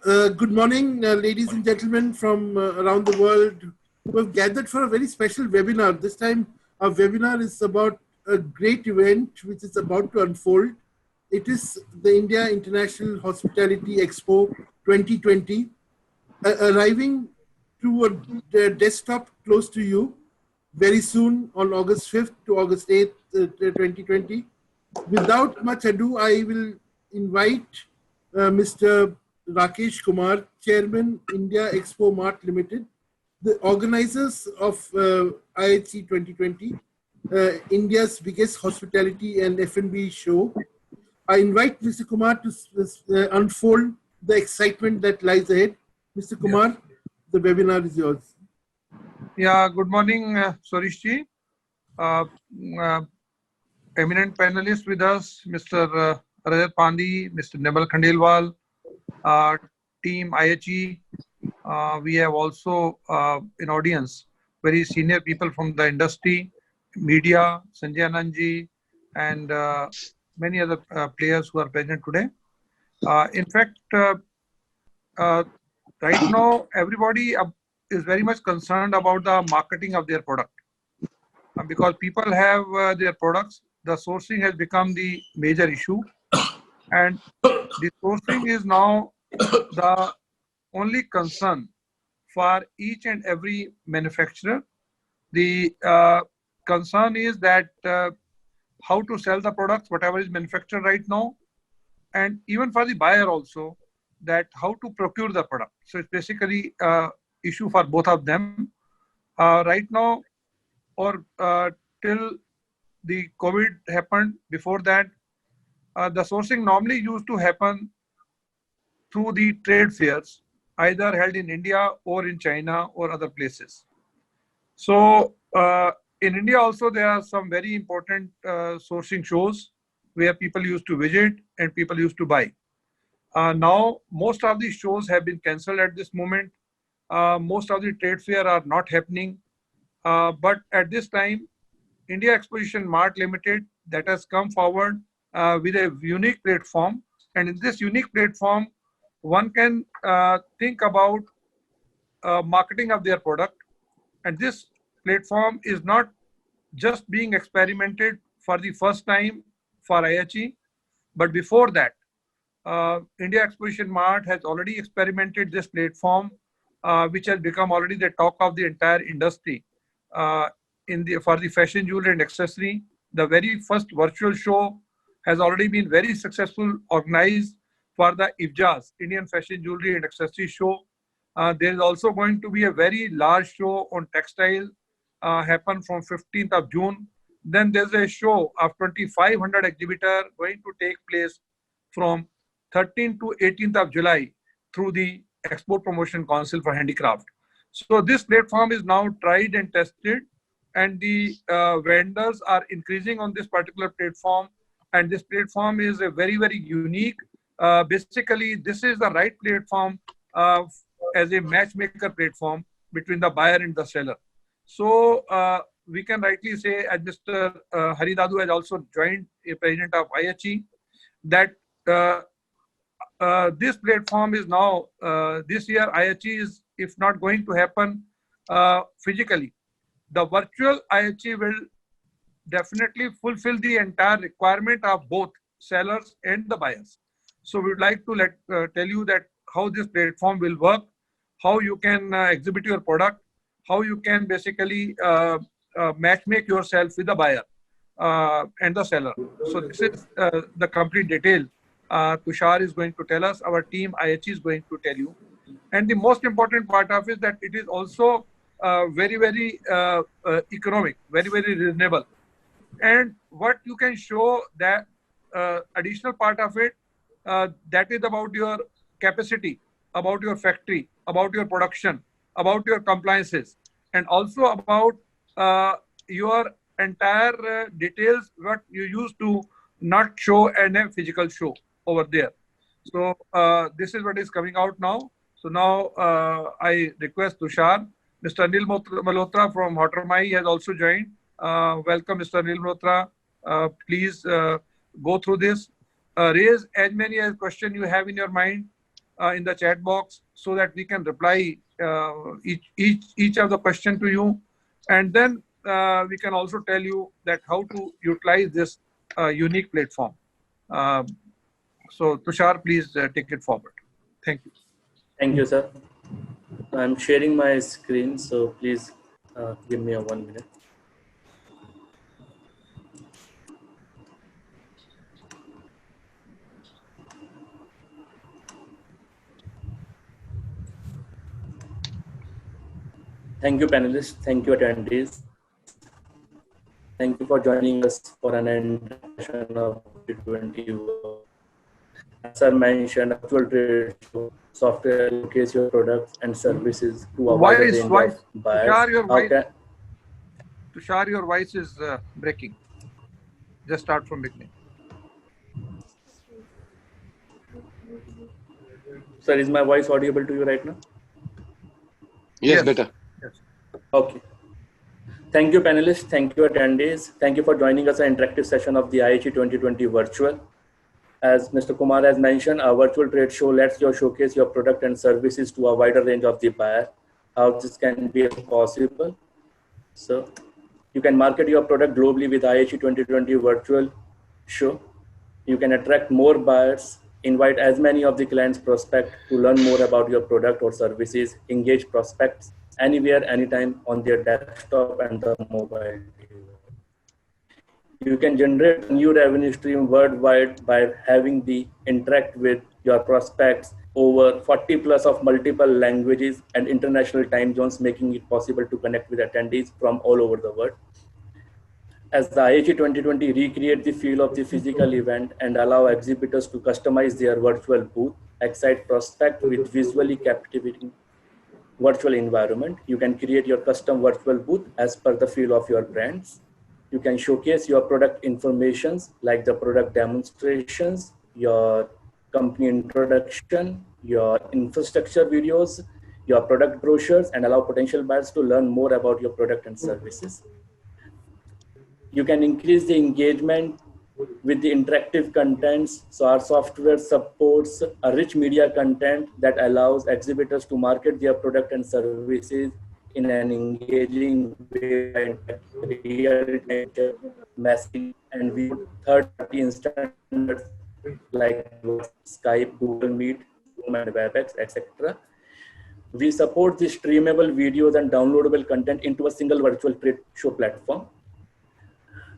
Good morning, ladies and gentlemen from around the world who have gathered for a very special webinar. This time, our webinar is about a great event which is about to unfold. It is the India International Hospitality Expo 2020, arriving to a desktop close to you very soon on August 5th to August 8th, 2020. Without much ado, I will invite Mr. Rakesh Kumar, Chairman, India Expo Mart Limited, the organizers of IHE 2020, India's biggest hospitality and F&B show. I invite Mr. Kumar to unfold the excitement that lies ahead. Mr. Kumar, the webinar is yours. Yeah, good morning, Sarishji. Eminent panelists with us, Mr. Rajat Pandey, Mr. Nirmal Khandelwal, team IHE. We have also in audience very senior people from the industry, media, Sanjay Anandji, and many other players who are present today. In fact, right now, everybody is very much concerned about the marketing of their product. Because people have their products, the sourcing has become the major issue. And the sourcing is now the only concern for each and every manufacturer. The concern is that how to sell the products, whatever is manufactured right now, and even for the buyer also, that how to procure the product. So it's basically issue for both of them. Right now, or till the COVID happened, before that, the sourcing normally used to happen through the trade fairs, either held in India or in China or other places. So in India also, there are some very important sourcing shows where people used to visit and people used to buy. Now, most of these shows have been cancelled at this moment. Most of the trade fair are not happening. But at this time, India Exposition Mart Limited that has come forward with a unique platform. And in this unique platform, one can think about marketing of their product. And this platform is not just being experimented for the first time for IHE, but before that, India Exposition Mart has already experimented this platform, which has become already the talk of the entire industry. For the fashion jewelry and accessory, the very first virtual show has already been very successful, organized for the IFJAS, Indian Fashion Jewelry and Accessory Show. There is also going to be a very large show on textile, happen from 15th of June. Then there's a show of 2,500 exhibitor going to take place from 13th to 18th of July through the Export Promotion Council for Handicraft. So this platform is now tried and tested, and the vendors are increasing on this particular platform. And this platform is a very, very unique. Basically, this is the right platform as a matchmaker platform between the buyer and the seller. So we can rightly say, as Mr. Hari Dadu has also joined a president of IHE, that this platform is now, this year IHE is, if not going to happen physically, the virtual IHE will definitely fulfill the entire requirement of both sellers and the buyers. So we would like to tell you that how this platform will work, how you can exhibit your product, how you can basically matchmake yourself with the buyer and the seller. So this is the complete detail. Tushar is going to tell us, our team IHE is going to tell you. And the most important part of it is that it is also very, very economic, very, very reasonable. And what you can show that additional part of it, that is about your capacity, about your factory, about your production, about your compliances, and also about your entire details, what you used to not show in a physical show over there. So this is what is coming out now. So now I request Tushar. Mr. Anil Malhotra from Hotermai has also joined. Welcome, Mr. Anil Malhotra. Please go through this. Raise as many questions you have in your mind. in the chat box so that we can reply each of the question to you, and then we can also tell you that how to utilize this unique platform. So Tushar, please take it forward. Thank you. Thank you, sir. I'm sharing my screen, so please give me a 1 minute. Thank you, panelists. Thank you, attendees. Thank you for joining us for an introduction of T20. As I mentioned, virtual trade show, software showcase your products and services to a wider range of buyers. Tushar, your voice is breaking. Just start from beginning. Sir, is my voice audible to you right now? Yes, better. Yes. Okay. Thank you, panelists. Thank you, attendees. Thank you for joining us an interactive session of the IHE 2020 virtual. As Mr. Kumar has mentioned, our virtual trade show lets you showcase your product and services to a wider range of the buyer. How this can be possible? So you can market your product globally with IHE 2020 virtual show. You can attract more buyers, invite as many of the clients prospect to learn more about your product or services, engage prospects anywhere, anytime on their desktop and the mobile. You can generate a new revenue stream worldwide by having the interact with your prospects over 40 plus of multiple languages and international time zones, making it possible to connect with attendees from all over the world. As the IHE 2020 recreate the feel of the physical event and allow exhibitors to customize their virtual booth, excite prospect with visually captivating virtual environment. You can create your custom virtual booth as per the feel of your brands. You can showcase your product informations like the product demonstrations, your company introduction, your infrastructure videos, your product brochures, and allow potential buyers to learn more about your product and services. You can increase the engagement with the interactive contents. So our software supports a rich media content that allows exhibitors to market their product and services in an engaging way, real-time messaging, and we put third-party standards like Skype, Google Meet, Zoom, and WebEx, etc. We support the streamable videos and downloadable content into a single virtual trade show platform.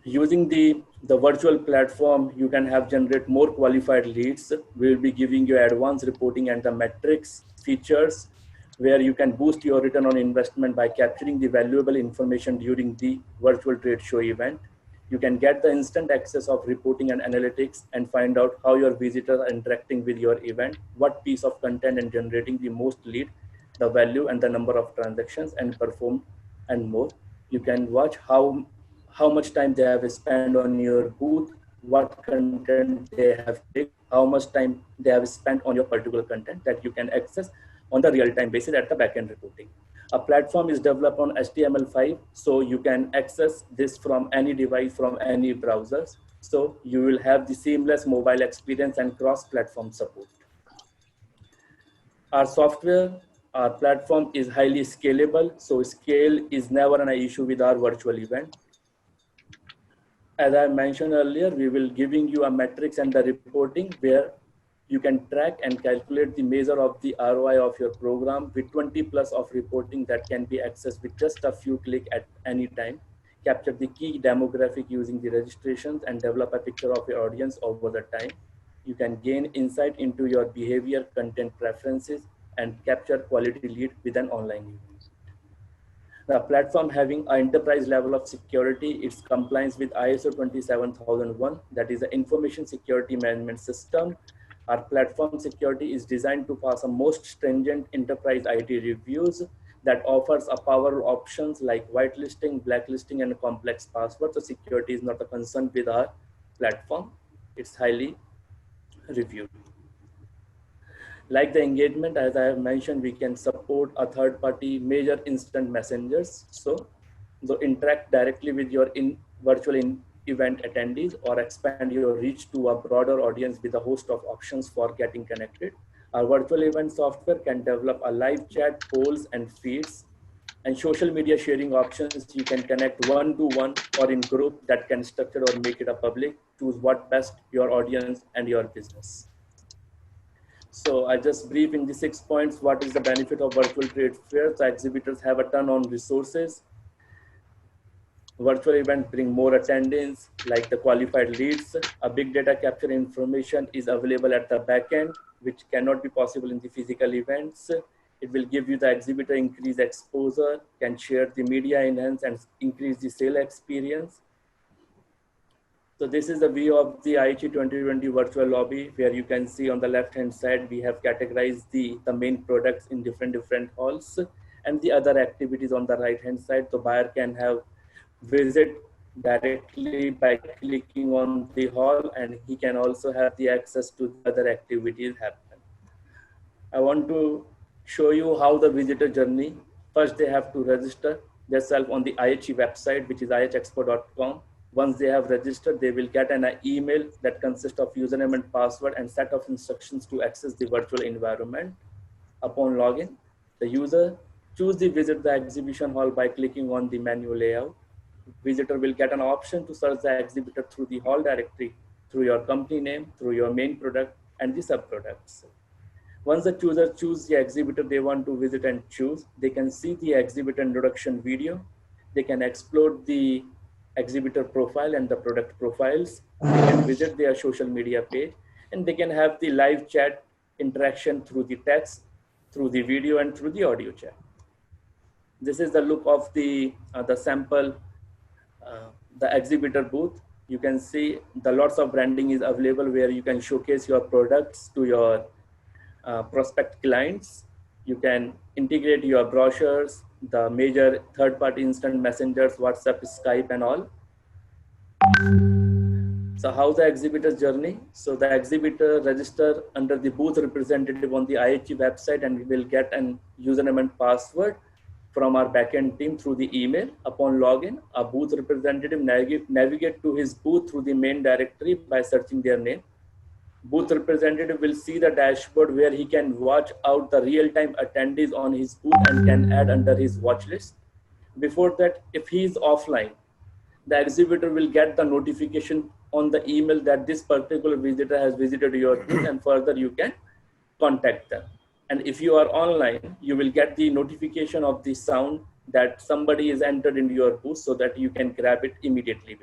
Using the virtual platform, you can have generate more qualified leads. We'll be giving you advanced reporting and the metrics features where you can boost your return on investment by capturing the valuable information during the virtual trade show event. You can get the instant access of reporting and analytics and find out how your visitors are interacting with your event, what piece of content and generating the most lead, the value and the number of transactions and perform and more. You can watch how much time they have spent on your booth, what content they have clicked, how much time they have spent on your particular content that you can access on the real-time basis at the backend reporting. A platform is developed on HTML5, so you can access this from any device, from any browsers. So you will have the seamless mobile experience and cross-platform support. Our software, our platform is highly scalable, so scale is never an issue with our virtual event. As I mentioned earlier, we will giving you a metrics and the reporting where you can track and calculate the measure of the ROI of your program with 20 plus of reporting that can be accessed with just a few clicks at any time. Capture the key demographic using the registrations and develop a picture of your audience over the time. You can gain insight into your behavior, content preferences, and capture quality lead with an online event. The platform having an enterprise level of security, its compliance with ISO 27001, that is the Information Security Management System. Our platform security is designed to pass a most stringent enterprise IT reviews that offers a power options like whitelisting, blacklisting, and complex passwords. So security is not a concern with our platform. It's highly reviewed. Like the engagement, as I have mentioned, we can support a third-party major instant messengers. So interact directly with your virtual event attendees or expand your reach to a broader audience with a host of options for getting connected. Our virtual event software can develop a live chat, polls, and feeds, and social media sharing options. You can connect one-to-one or in group that can structure or make it a public. Choose what best your audience and your business. So I just brief in the 6 points. What is the benefit of virtual trade fairs? The exhibitors have a ton on resources. Virtual events bring more attendance, like the qualified leads. A big data capture information is available at the back end, which cannot be possible in the physical events. It will give you the exhibitor increased exposure, can share the media enhance and increase the sale experience. So this is the view of the IHE 2020 virtual lobby, where you can see on the left-hand side, we have categorized the main products in different halls, and the other activities on the right-hand side. So buyer can have visit directly by clicking on the hall, and he can also have the access to the other activities happen. I want to show you how the visitor journey. First, they have to register themselves on the IHE website, which is ihexpo.com. Once they have registered, they will get an email that consists of username and password and set of instructions to access the virtual environment. Upon login, the user choose the visit the exhibition hall by clicking on the menu layout. Visitor will get an option to search the exhibitor through the hall directory, through your company name, through your main product and the sub-products. Once the user choose the exhibitor they want to visit and choose, they can see the exhibitor introduction video. They can explore the exhibitor profile and the product profiles. They can visit their social media page, and they can have the live chat interaction through the text, through the video, and through the audio chat. This is the look of the sample, the exhibitor booth. You can see the lots of branding is available where you can showcase your products to your prospect clients. You can integrate your brochures, the major third-party instant messengers, WhatsApp, Skype, and all. So how the exhibitor's journey? So the exhibitor register under the booth representative on the IHE website, and we will get an username and password from our backend team through the email. Upon login, a booth representative navigate to his booth through the main directory by searching their name. Booth representative will see the dashboard where he can watch out the real-time attendees on his booth and can add under his watch list. Before that, if he is offline, the exhibitor will get the notification on the email that this particular visitor has visited your booth, and further you can contact them. And if you are online, you will get the notification of the sound that somebody is entered into your booth so that you can grab it immediately.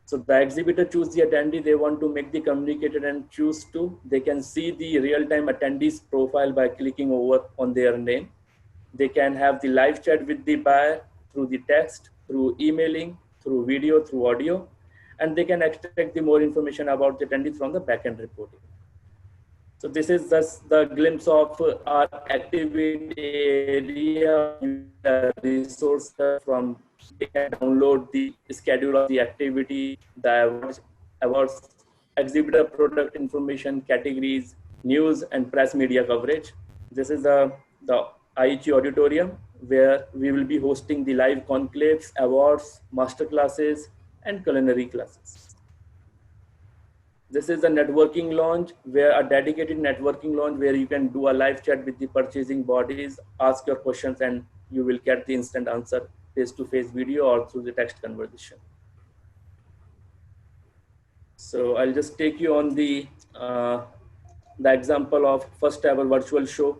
So the exhibitor choose the attendee they want to make the communicated and choose to. They can see the real-time attendees profile by clicking over on their name. They can have the live chat with the buyer through the text, through emailing, through video, through audio, and they can extract the more information about the attendees from the backend reporting. So this is just the glimpse of our activity area, resource from. They can download the schedule of the activity, the awards, exhibitor product information, categories, news, and press media coverage. This is the IHE auditorium where we will be hosting the live conclaves, awards, master classes, and culinary classes. This is the networking lounge, where a dedicated networking lounge where you can do a live chat with the purchasing bodies, ask your questions, and you will get the instant answer face-to-face video or through the text conversation. So I'll just take you on the example of first ever virtual show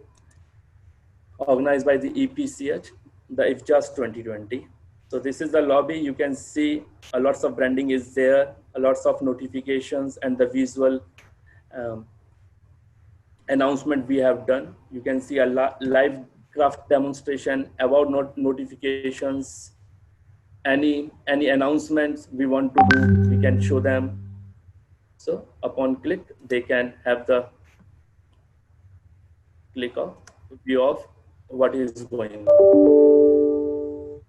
organized by the EPCH, the IFJAS 2020. So this is the lobby. You can see lots of branding is there, lots of notifications, and the visual announcement we have done. You can see a live craft demonstration, award notifications, any announcements we want to do, we can show them. So upon click, they can have the click of view of what is going on.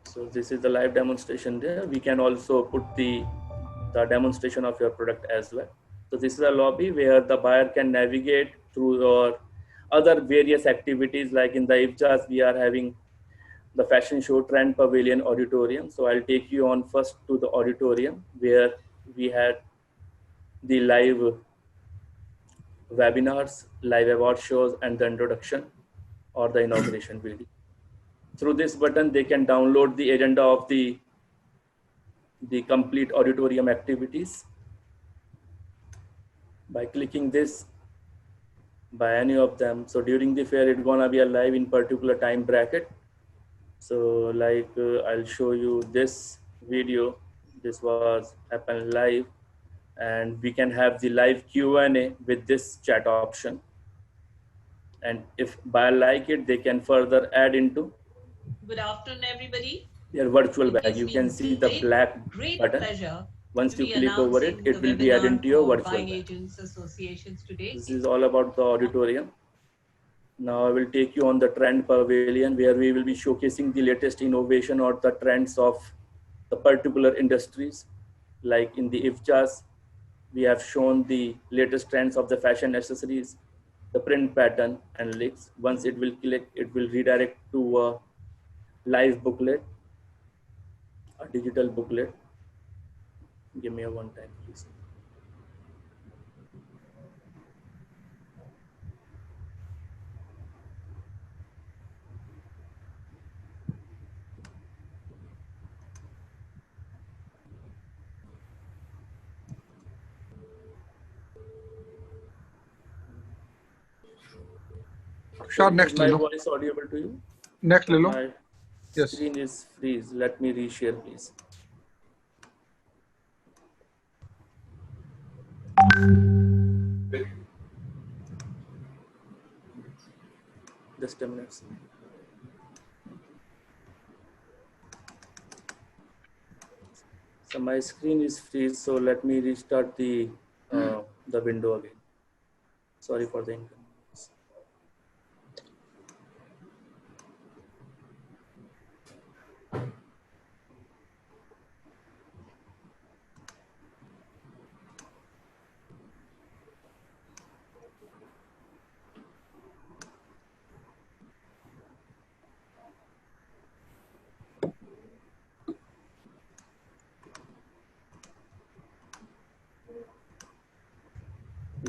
So this is the live demonstration there. We can also put the demonstration of your product as well. So this is a lobby where the buyer can navigate through your other various activities. Like in the IFJAS, we are having the fashion show Trend Pavilion Auditorium. So I'll take you on first to the auditorium where we had the live webinars, live award shows, and the introduction or the inauguration video. Through this button, they can download the agenda of the complete auditorium activities. By clicking this, by any of them. So during the fair, it's gonna be a live in particular time bracket. So like I'll show you this video. This was happened live, and we can have the live Q&A with this chat option. And if buyer like it, they can further add into. Good afternoon, everybody. Their virtual It bag. gives You me can see the great black pleasure button. Once to you be click over it, announcing it the will be added webinar into your for virtual Buying bag. Agents Associations today. This is all about the auditorium. Now I will take you on the trend pavilion, where we will be showcasing the latest innovation or the trends of the particular industries. Like in the IFJAS, we have shown the latest trends of the fashion accessories, the print pattern and links. Once it will click, it will redirect to a live booklet, a digital booklet. Give me a one time, please. Sure, next Is my Lilo. voice audible to you? Next Lilo. My Yes. screen is freeze. Let me reshare, please. Just a minute. So my screen is freeze. So let me restart the window again. Sorry for the inconvenience.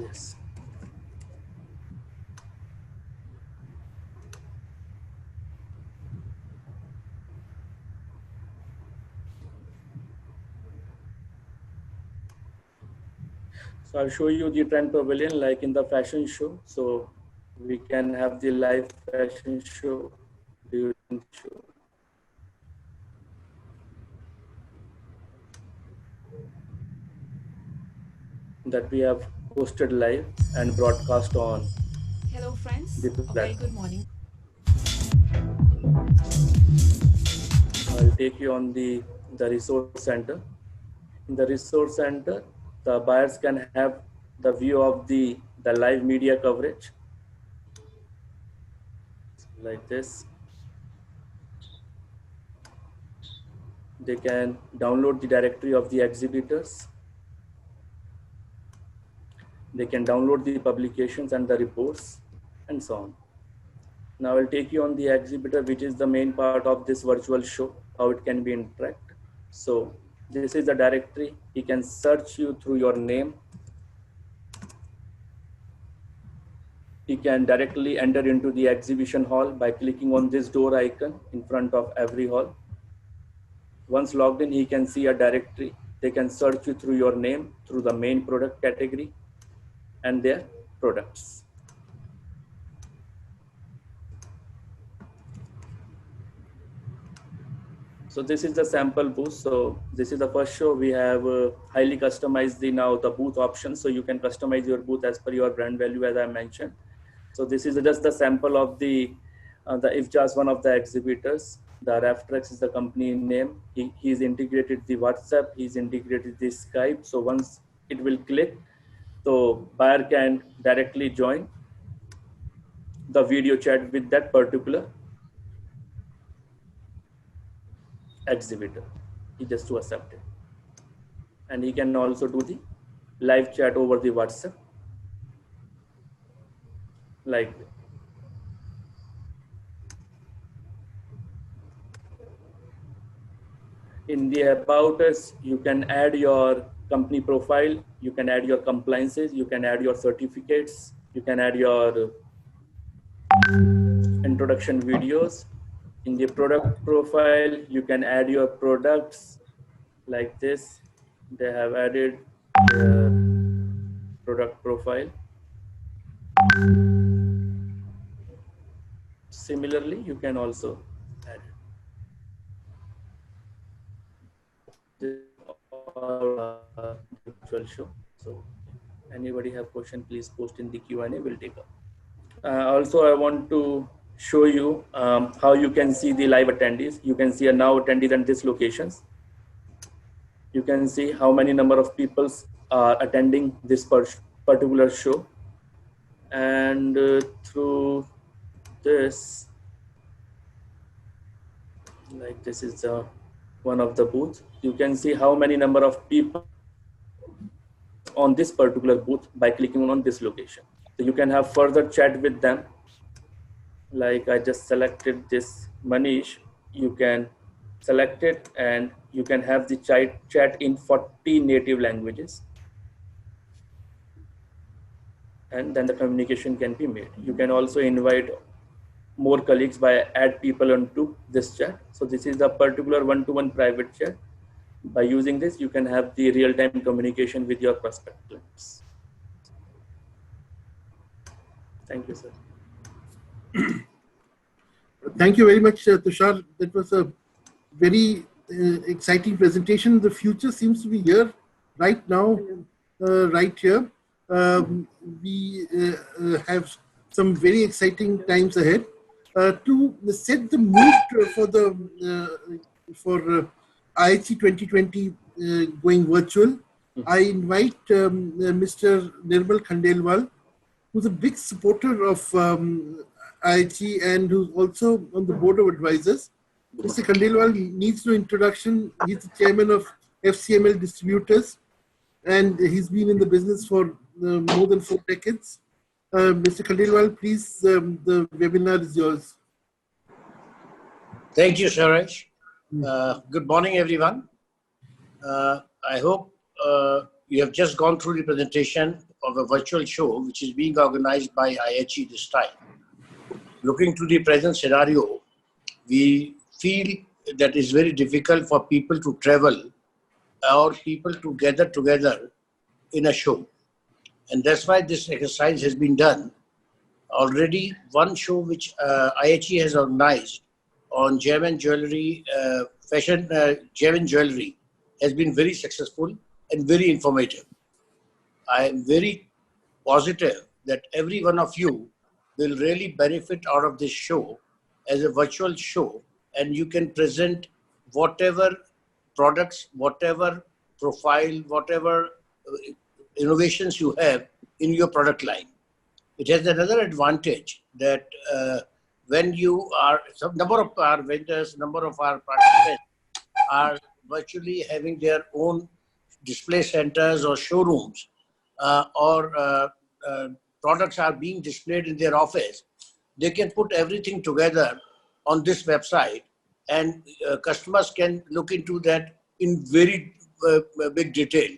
Yes. So I'll show you the trend pavilion like in the fashion show. So we can have the live fashion show during the show. That we have hosted live and broadcast on. Hello friends, the a very good morning. I'll take you on the resource center. In the resource center, the buyers can have the view of the live media coverage like this. They can download the directory of the exhibitors. They can download the publications and the reports and so on. Now I'll take you on the exhibitor, which is the main part of this virtual show, how it can be interact. So this is the directory. He can search you through your name. He can directly enter into the exhibition hall by clicking on this door icon in front of every hall. Once logged in, he can see a directory. They can search you through your name, through the main product category and their products. So this is the sample booth. So this is the first show. We have highly customized the booth options. So you can customize your booth as per your brand value, as I mentioned. So this is just the sample of the IFJAS, one of the exhibitors. The Reftrex is the company name. He's integrated the WhatsApp. He's integrated the Skype. So once it will click, so buyer can directly join the video chat with that particular exhibitor. He just to accept it. And he can also do the live chat over the WhatsApp like this. In the about us, you can add your company profile, you can add your compliances, you can add your certificates, you can add your introduction videos. In the product profile, you can add your products like this. They have added the product profile. Similarly, you can also add it. This virtual show. So anybody have question, please post in the Q&A, we'll take up. Also, I want to show you how you can see the live attendees. You can see now attendees at these locations. You can see how many number of people are attending this particular show. And through this, like this is one of the booths. You can see how many number of people on this particular booth by clicking on this location. So you can have further chat with them. Like I just selected this Manish, you can select it and you can have the chat in 40 native languages. And then the communication can be made. You can also invite more colleagues by add people onto this chat. So this is a particular one-to-one private chat. By using this, you can have the real-time communication with your prospect clients. Thank you, sir. Thank you very much, Tushar. That was a very exciting presentation. The future seems to be here, right now, right here. We have some very exciting times ahead. To set the mood for the IHE 2020 going virtual, I invite Mr. Nirmal Khandelwal, who's a big supporter of IHE and who's also on the board of advisors. Mr. Khandelwal needs no introduction. He's the chairman of FCML Distributors, and he's been in the business for more than 4 decades. Mr. Khandelwal, please, the webinar is yours. Thank you, Suraj. Good morning, everyone. I hope you have just gone through the presentation of a virtual show which is being organized by IHE this time. Looking to the present scenario, we feel that it's very difficult for people to travel or people to gather together in a show. And that's why this exercise has been done. Already one show which IHE has organized on gem jewelry, fashion gem jewelry has been very successful and very informative. I am very positive that every one of you will really benefit out of this show as a virtual show, and you can present whatever products, whatever profile, whatever innovations you have in your product line. It has another advantage that when you are, some number of our vendors, number of our participants are virtually having their own display centers or showrooms, or products are being displayed in their office. They can put everything together on this website, and customers can look into that in very big detail.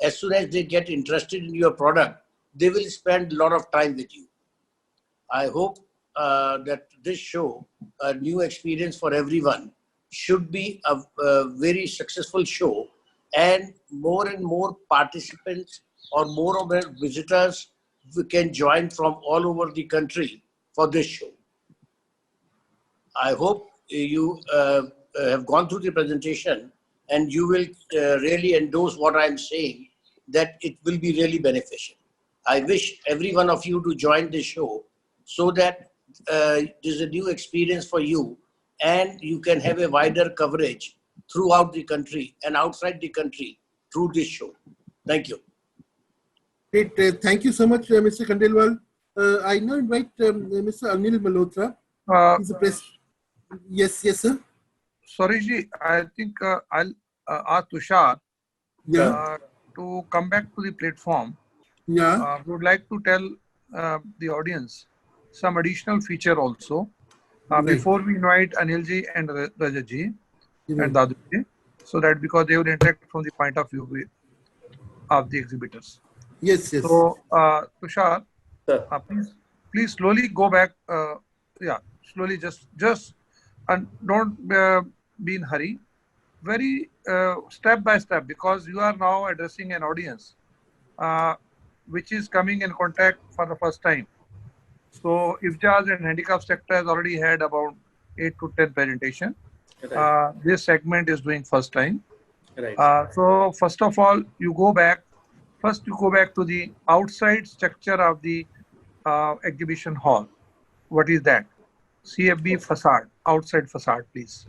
As soon as they get interested in your product, they will spend a lot of time with you. I hope that this show, a new experience for everyone, should be a very successful show, and more participants or more of the visitors can join from all over the country for this show. I hope you have gone through the presentation and you will really endorse what I'm saying, that it will be really beneficial. I wish every one of you to join this show so that there's a new experience for you and you can have a wider coverage throughout the country and outside the country through this show. Thank you. Great. Thank you so much, Mr. Khandelwal. I now invite Mr. Anil Malhotra. He's the president. Yes, sir. Sorry, I think I'll ask Tushar to come back to the platform. Yeah. Would like to tell the audience some additional feature also before we invite Anilji and Rajatji and Daduji, so that because they will interact from the point of view of the exhibitors. Yes, yes. So, Tushar, Sir. please slowly go back. Yeah, slowly, just and don't be in hurry. Very step by step, because you are now addressing an audience which is coming in contact for the first time. So, IFJAS and handicap sector has already had about 8 to 10 presentation. Right. This segment is doing first time. Right. So first of all, you go back. First, you go back to the outside structure of the exhibition hall. What is that? CFB facade, outside facade, please.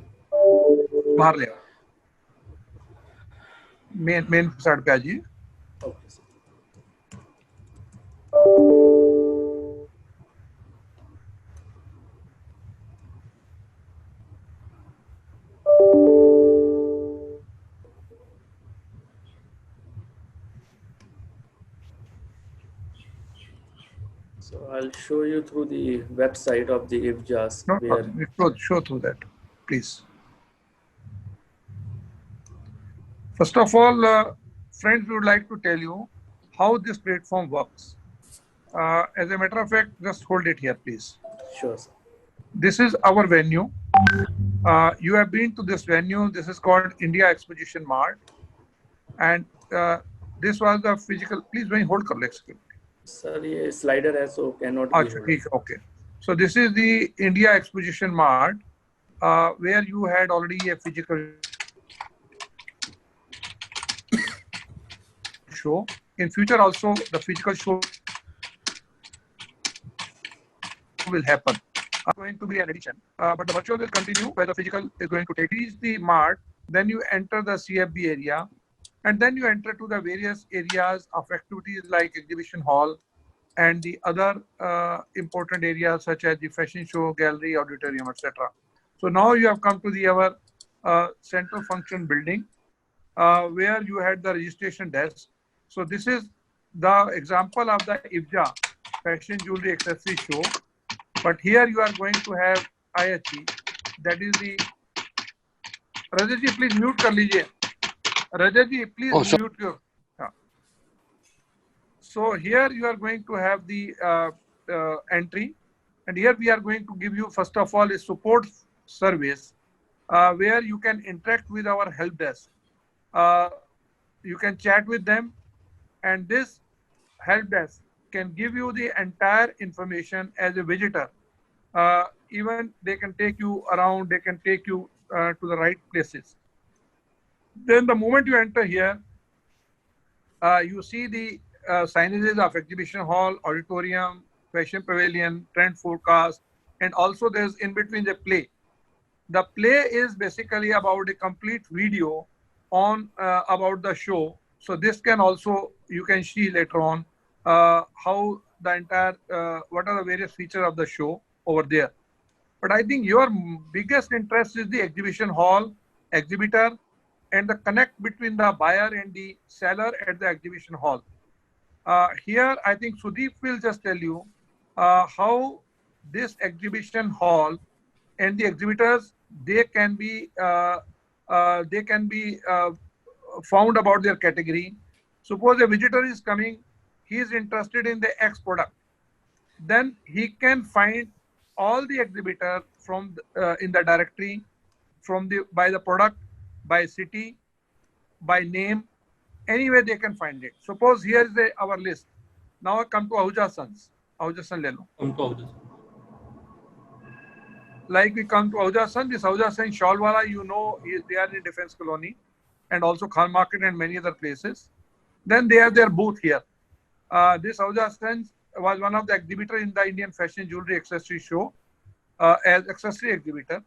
बाहर ले आओ. Main facade पे आ जाइए. Okay, sir. So I'll show you through the website of the IFJAS. No, where show through that, please. First of all, friends, we would like to tell you how this platform works. As a matter of fact, just hold it here, please. Sure, sir. This is our venue. You have been to this venue. This is called India Exposition Mart. And this was the physical. Please, when hold kar le second. Sir, ये slider है, so cannot be Achha, held. theek, okay. So this is the India Exposition Mart, where you had already a physical show. In future also, the physical show will happen. Going to be an addition, but the virtual will continue where the physical is going to take. Reach the mart, then you enter the CFB area, and then you enter to the various areas of activities like exhibition hall and the other important areas such as the fashion show, gallery, auditorium, etc. So now you have come to the our central function building where you had the registration desk. So this is the example of the IFJA fashion jewelry accessory show. But here you are going to have IHE. That is the Rajat ji, please mute kar lijiye. Rajat ji, please mute your. So here you are going to have the entry, and here we are going to give you first of all a support service where you can interact with our help desk. You can chat with them, and this help desk can give you the entire information as a visitor. Even they can take you around, they can take you to the right places. Then the moment you enter here, you see the signages of exhibition hall, auditorium, fashion pavilion, trend forecast, and also there's in between the play. The play is basically about a complete video on about the show. So this can also, you can see later on how the entire, what are the various features of the show over there. But I think your biggest interest is the exhibition hall, exhibitor, and the connect between the buyer and the seller at the exhibition hall. Here, I think Sudeep will just tell you how this exhibition hall and the exhibitors, they can be found about their category. Suppose a visitor is coming, he is interested in the X product. Then he can find all the exhibitor from in the directory, from the by the product, by city, by name, anywhere they can find it. Suppose here is our list. Now I come to Ahuja Sons. Ahuja San le lo. Like we come to Ahuja San, this Ahuja San Shalwala, you know, they are in Defense Colony and also Khan Market and many other places. Then they have their booth here. This Ahuja San was one of the exhibitors in the Indian Fashion Jewelry Accessory Show as accessory exhibitor.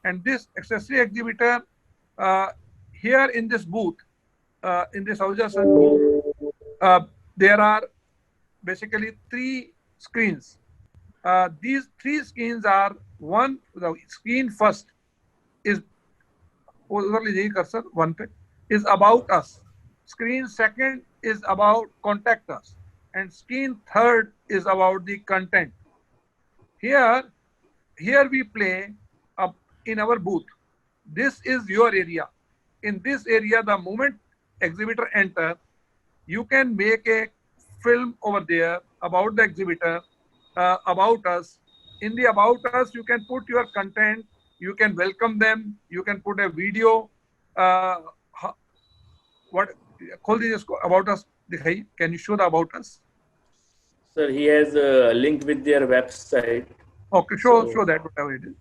And this accessory exhibitor here in this booth, in this Ahuja San booth, there are basically 3 screens. These 3 screens are one, the screen first is one is about us. Screen second is about contact us. And screen third is about the content. Here we play up in our booth. This is your area. In this area, the moment exhibitor enter, you can make a film over there about the exhibitor, about us. In the about us, you can put your content, you can welcome them, you can put a video. What खोल दीजिए इसको about us दिखाइए. Can you show the about us? Sir, he has a link with their website. Okay, show that whatever it is.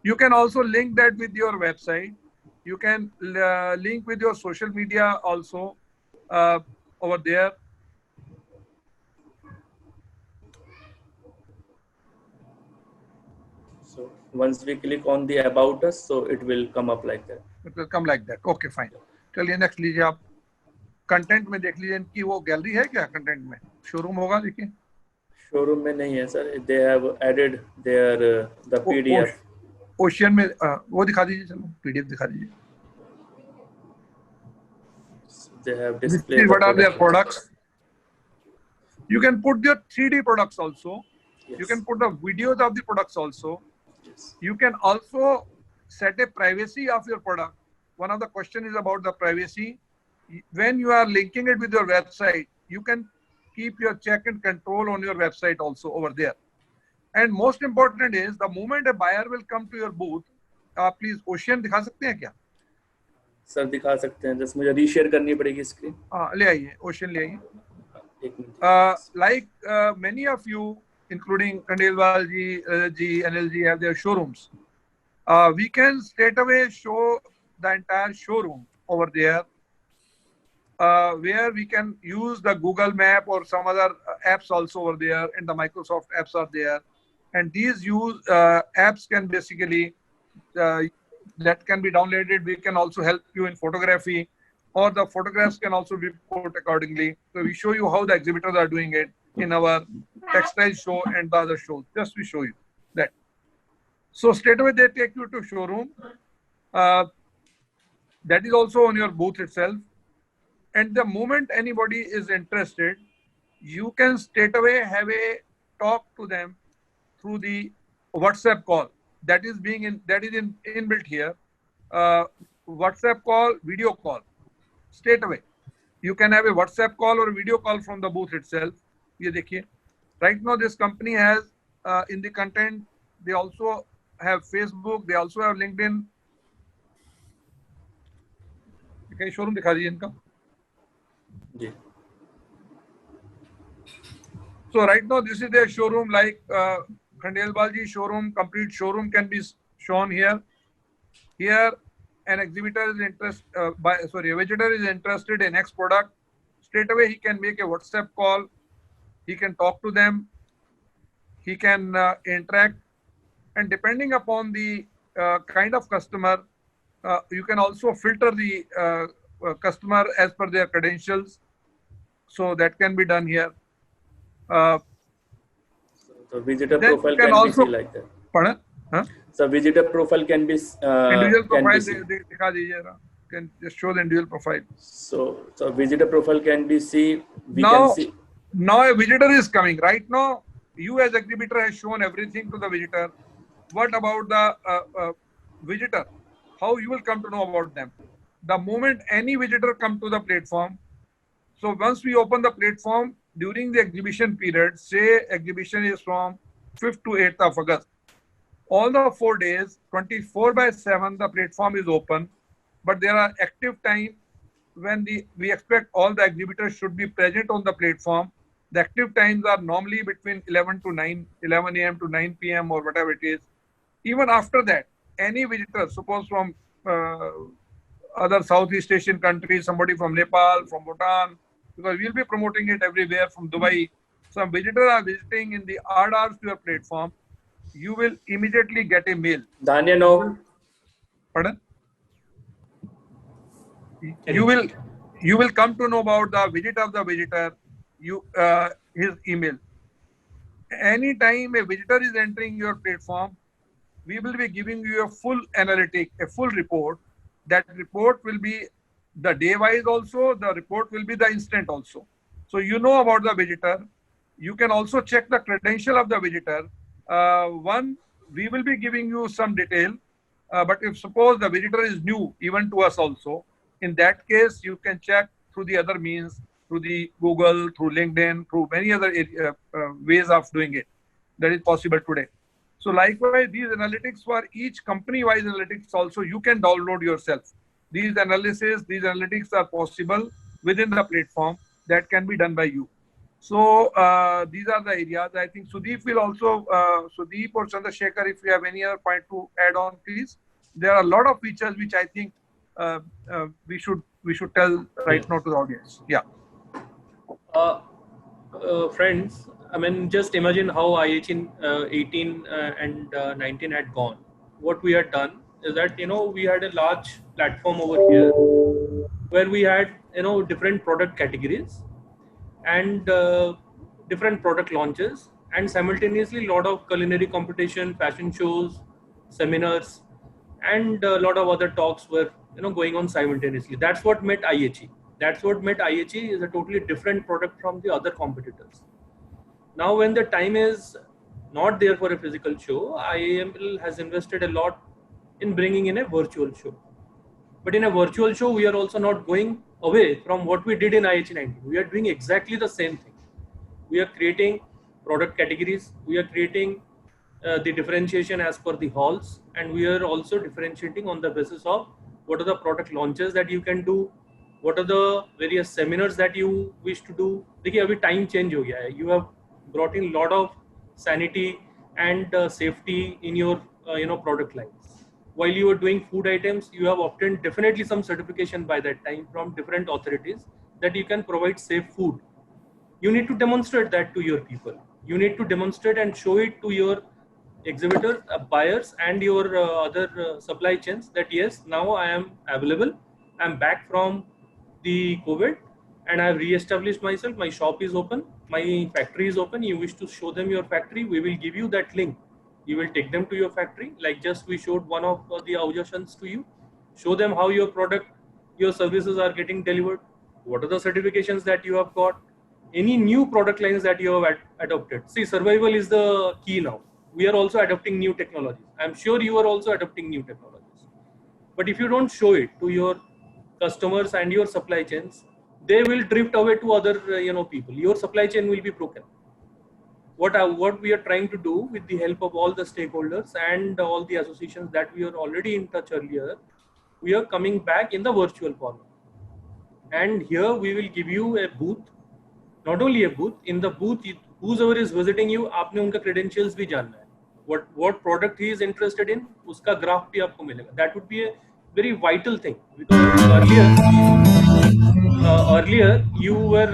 You can also link that with your website. You can link with your social media also over there. So once we click on the about us, so it will come up like that. It will come like that. Okay, fine. चलिए next लीजिए आप. Content में देख लीजिए इनकी वो gallery है क्या content में? Showroom होगा देखिए. Showroom में नहीं है sir. They have added their the PDF. Ocean में वो दिखा दीजिए, चलो PDF दिखा दीजिए. They have displayed. What are their products? You can put your 3D products also. Yes. You can put the videos of the products also. Yes. You can also set a privacy of your product. One of the question is about the privacy. When you are linking it with your website, you can keep your check and control on your website also over there. And most important is the moment a buyer will come to your booth, please Ocean दिखा सकते हैं क्या? Sir दिखा सकते हैं. Just मुझे reshare करनी पड़ेगी screen. ले आइए, Ocean ले आइए. एक minute. Like many of you, including Khandelwal ji, Anil ji have their showrooms. We can straight away show the entire showroom over there, where we can use the Google Map or some other apps also over there, and the Microsoft apps are there. And these apps can basically, that can be downloaded. We can also help you in photography, or the photographs can also be put accordingly. So we show you how the exhibitors are doing it in our textile show and the other shows. Just we show you that. So straight away they take you to showroom. That is also on your booth itself. And the moment anybody is interested, you can straight away have a talk to them through the WhatsApp call. That is inbuilt here. WhatsApp call, video call, straight away. You can have a WhatsApp call or a video call from the booth itself. ये देखिए. Right now, this company has in the content, they also have Facebook, they also have LinkedIn. कहीं showroom दिखा दीजिए इनका. जी. So right now, this is their showroom, like Khandelwal ji showroom, complete showroom can be shown here. Here, an exhibitor is a visitor is interested in X product. Straight away, he can make a WhatsApp call. He can talk to them. He can interact. And depending upon the kind of customer, you can also filter the customer as per their credentials. So that can be done here. So visitor profile can be seen like that. Pardon? Huh? So visitor profile can be individual profile. can be can just show the individual profile. So visitor profile can be seen. Now a visitor is coming. Right now, you as exhibitor has shown everything to the visitor. What about the visitor? How you will come to know about them? The moment any visitor come to the platform, so once we open the platform during the exhibition period, say exhibition is from 5th to 8th of August. All the 4 days, 24/7, the platform is open, but there are active time when we expect all the exhibitors should be present on the platform. The active times are normally between 11 a.m. to 9 p.m. or whatever it is. Even after that, any visitor, suppose from other Southeast Asian countries, somebody from Nepal, from Bhutan, because we'll be promoting it everywhere from Dubai. Some visitors are visiting in the odd hours to your platform. You will immediately get a mail. Dhanya, no. Pardon? You will come to know about the visit of the visitor, his email. Anytime a visitor is entering your platform, we will be giving you a full analytic, a full report. That report will be the day-wise also, the report will be the instant also. So you know about the visitor. You can also check the credential of the visitor. We will be giving you some detail, but if suppose the visitor is new, even to us also, in that case, you can check through the other means, through the Google, through LinkedIn, through many other ways of doing it that is possible today. So likewise, these analytics for each company-wise analytics also you can download yourself. These analytics are possible within the platform that can be done by you. So these are the areas. I think Sudeep will also, Sudeep or Chandrasekhar, if you have any other point to add on, please. There are a lot of features which I think we should tell right now to the audience. Yeah. Friends, I mean, just imagine how IH in 18 and 19 had gone. What we had done is that, we had a large platform over here where we had, different product categories and different product launches, and simultaneously a lot of culinary competition, fashion shows, seminars, and a lot of other talks were, going on simultaneously. That's what made IHE. That's what made IHE is a totally different product from the other competitors. Now, when the time is not there for a physical show, IIML has invested a lot in bringing in a virtual show. But in a virtual show, we are also not going away from what we did in IHE 19. We are doing exactly the same thing. We are creating product categories. We are creating the differentiation as per the halls, and we are also differentiating on the basis of what are the product launches that you can do, what are the various seminars that you wish to do. देखिए अभी time change हो गया है. You have brought in lot of sanity and safety in your product lines. While you are doing food items, you have obtained definitely some certification by that time from different authorities that you can provide safe food. You need to demonstrate that to your people. You need to demonstrate and show it to your exhibitors, buyers, and your other supply chains that yes, now I am available. I am back from the COVID and I have re-established myself. My shop is open. My factory is open. You wish to show them your factory, we will give you that link. You will take them to your factory, like just we showed one of the Aujashans to you. Show them how your product, your services are getting delivered. What are the certifications that you have got? Any new product lines that you have adopted. See, survival is the key now. We are also adopting new technologies. I'm sure you are also adopting new technologies. But if you don't show it to your customers and your supply chains, they will drift away to other people. Your supply chain will be broken. What we are trying to do with the help of all the stakeholders and all the associations that we are already in touch earlier, we are coming back in the virtual format. And here we will give you a booth, not only a booth. In the booth, whoever is visiting you, आपने उनका credentials भी जानना है. What product he is interested in, उसका graph भी आपको मिलेगा. That would be a very vital thing, because earlier you were,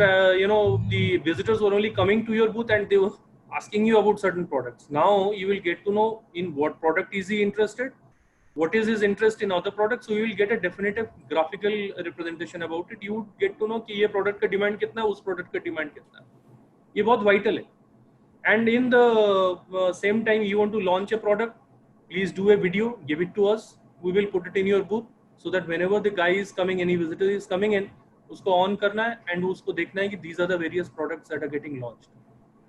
the visitors were only coming to your booth and they were asking you about certain products. Now you will get to know in what product is he interested, what is his interest in other products. So you will get a definitive graphical representation about it. You would get to know कि ये product का demand कितना है, उस product का demand कितना है. ये बहुत vital है. And in the same time, you want to launch a product, please do a video, give it to us. We will put it in your booth so that whenever the guy is coming, any visitor is coming in, उसको on करना है and उसको देखना है कि these are the various products that are getting launched.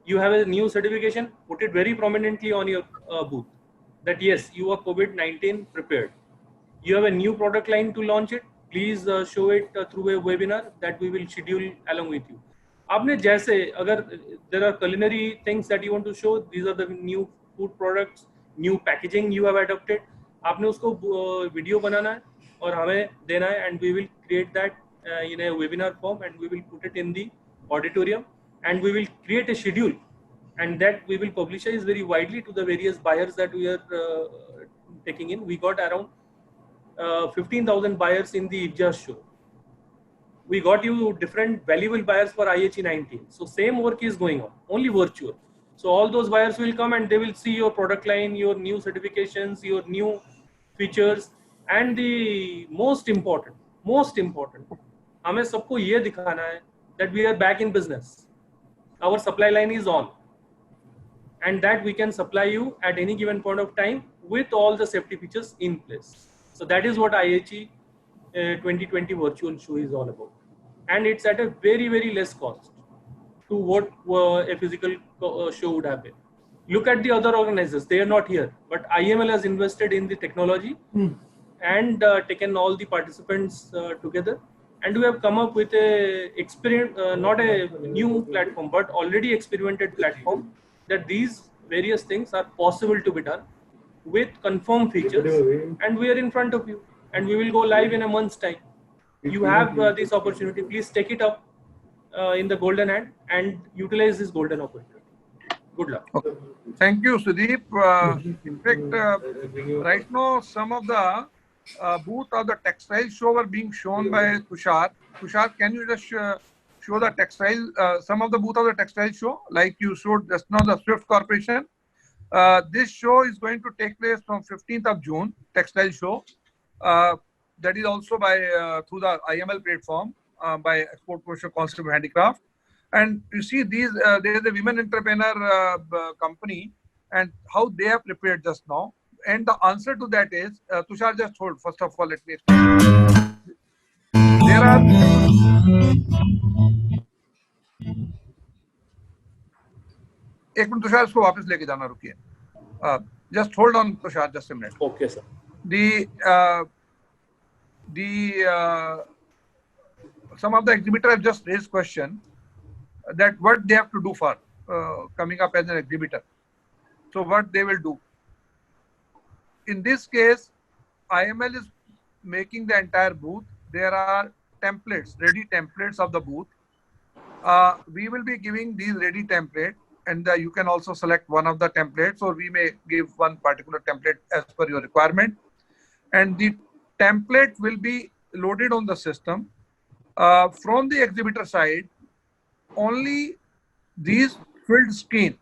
You have a new certification, put it very prominently on your booth that yes, you are COVID-19 prepared. You have a new product line to launch it, please show it through a webinar that we will schedule along with you. आपने जैसे अगर there are culinary things that you want to show, these are the new food products, new packaging you have adopted, आपने उसको video बनाना है और हमें देना है and we will create that in a webinar form and we will put it in the auditorium and we will create a schedule and that we will publicize very widely to the various buyers that we are taking in. We got around 15,000 buyers in the IFJA show. We got you different valuable buyers for IHE 19. So same work is going on, only virtual. So all those buyers will come and they will see your product line, your new certifications, your new features, and the most important, हमें सबको ये दिखाना है that we are back in business. Our supply line is on, and that we can supply you at any given point of time with all the safety features in place. So that is what IHE 2020 virtual show is all about, and it's at a very, very less cost to what a physical show would have been. Look at the other organizers; they are not here, but IML has invested in the technology and taken all the participants together, and we have come up with a not a new platform, but already experimented platform, that these various things are possible to be done with confirmed features, and we are in front of you, and we will go live in a month's time. You have this opportunity. Please take it up in the golden hand and utilize this golden opportunity. Good luck. Okay. Thank you, Sudeep. In fact, right now, some of the booth of the textile show are being shown by Tushar. Tushar, can you just show the textile, some of the booth of the textile show, like you showed just now, the Swift Corporation. This show is going to take place from 15th of June, textile show. That is also by through the IML platform by Export Commercial Council of Handicraft. And you see these, there is a women entrepreneur company and how they have prepared just now. And the answer to that is, Tushar, just hold. First of all, let me explain. There are एक minute Tushar इसको वापस लेके जाना रुकिए. Just hold on, Tushar, just a minute. Okay, sir. Some of the exhibitors have just raised question that what they have to do for coming up as an exhibitor. So what they will do. In this case, IML is making the entire booth. There are templates, ready templates of the booth. We will be giving these ready templates, and you can also select one of the templates, or we may give one particular template as per your requirement. And the template will be loaded on the system. From the exhibitor side, only these filled screen,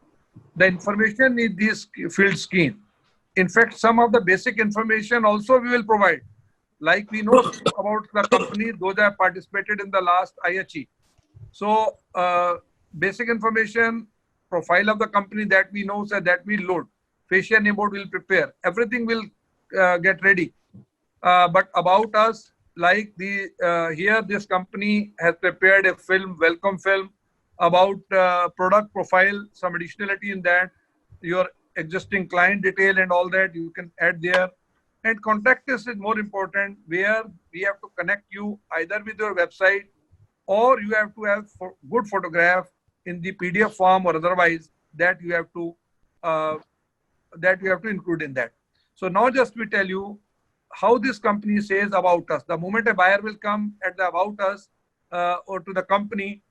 the information is this filled screen. In fact, some of the basic information also we will provide. Like we know about the company, those that have participated in the last IHE. So basic information, profile of the company that we know, so that we load. Fascia name board will prepare. Everything will get ready. But about us, like here this company has prepared a film, welcome film, about product profile, some additionality in that, your existing client detail and all that you can add there. And contact us is more important, where we have to connect you either with your website, or you have to have good photograph in the PDF form or otherwise that you have to include in that. So now just we tell you how this company says about us. The moment a buyer will come at the about us or to the company,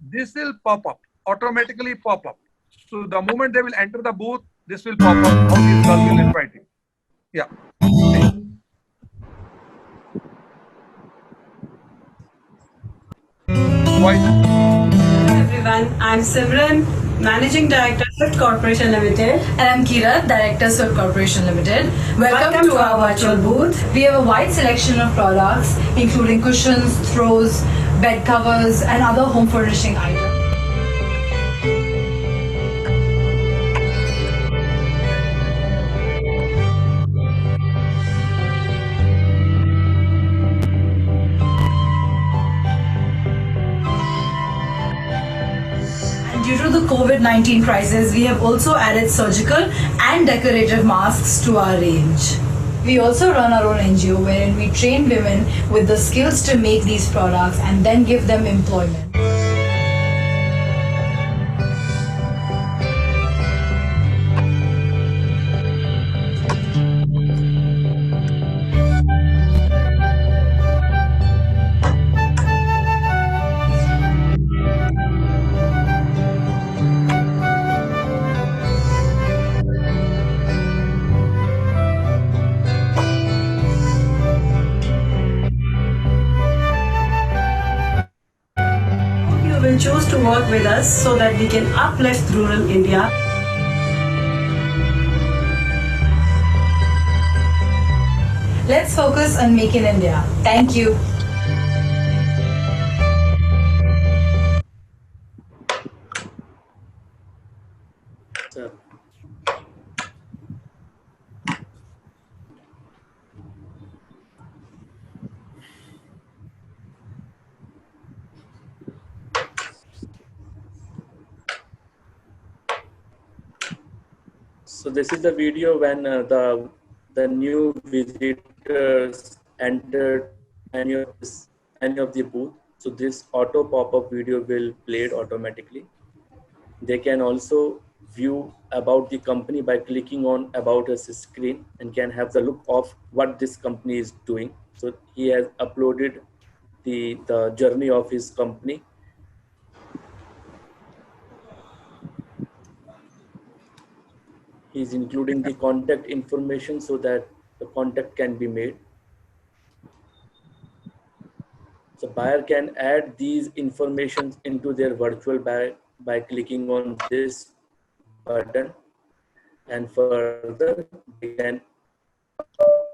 this will pop up, automatically pop up. So the moment they will enter the booth, this will pop up, how this girl will invite you. Yeah. Why? Hello everyone, I'm Simran, Managing Director, Swift Corporation Limited. And I'm Kira, Director, Swift Corporation Limited. Welcome to our virtual booth. We have a wide selection of products, including cushions, throws, bed covers, and other home furnishing items. Due to the COVID-19 crisis, we have also added surgical and decorative masks to our range. We also run our own NGO wherein we train women with the skills to make these products and then give them employment. Will choose to work with us so that we can uplift rural India. Let's focus on Make in India. Thank you. Sir. So this is the video when the new visitors entered any of the booth. So this auto pop-up video will play it automatically. They can also view about the company by clicking on About Us screen and can have the look of what this company is doing. So he has uploaded the journey of his company. He's including the contact information so that the contact can be made. So buyer can add these informations into their virtual bag by clicking on this button, and further they can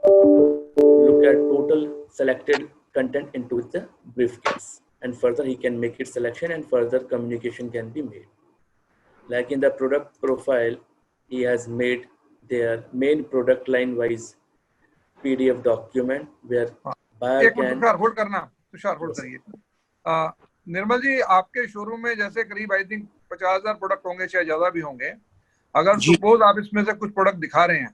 look at total selected content into the briefcase, and further he can make its selection and further communication can be made. Like in the product profile, he has made their main product line wise PDF document where buyer can Tushar hold करिए। निर्मल जी, आपके showroom में जैसे करीब I think 50,000 product होंगे, चाहे ज्यादा भी होंगे। अगर सपोज आप इसमें से कुछ प्रोडक्ट दिखा रहे हैं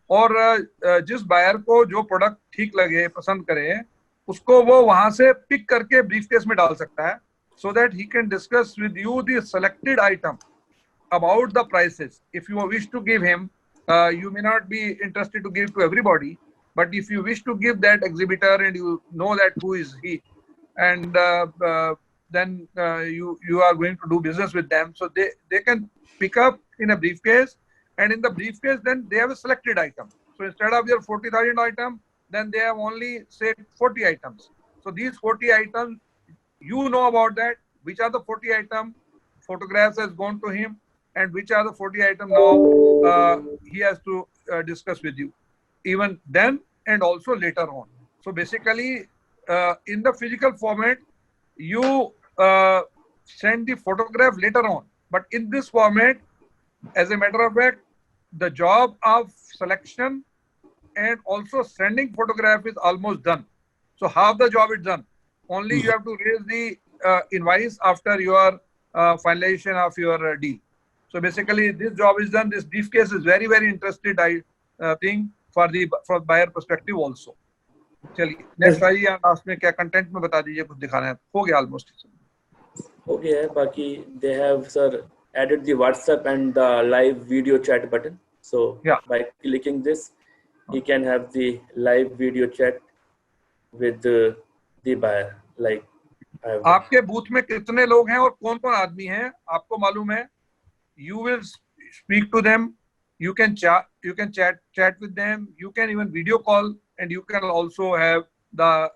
और जिस बायर को जो प्रोडक्ट ठीक लगे, पसंद करे, उसको वो वहां से पिक करके ब्रीफकेस में डाल सकता है, so that he can discuss with you the selected item about the prices. If you wish to give him, you may not be interested to give to everybody, but if you wish to give that exhibitor and you know that who is he, and then you are going to do business with them, so they can pick up in a briefcase, and in the briefcase then they have a selected item. So instead of your 40,000 item, then they have only say 40 items. So these 40 items, you know about that, which are the 40 item photographs has gone to him, and which are the 40 item now he has to discuss with you, even then and also later on. So basically in the physical format, you send the photograph later on, but in this format, as a matter of fact, the job of selection and also sending photograph is almost done. So half the job is done. Only you have to raise the invoice after your finalization of your deal. So basically this job is done. This briefcase is very, very interested thing for buyer perspective also. चलिए next आइए, last में क्या content में बता दीजिए, कुछ दिखाना है, हो गया ऑलमोस्ट हो गया है। बाकी they have sir added the WhatsApp and the live video chat button. So yeah, by clicking this, he can have the live video chat with the buyer. Like आपके बूथ में कितने लोग हैं और कौन-कौन आदमी हैं, आपको मालूम है? You will speak to them. You can chat with them. You can even video call, and you can also have the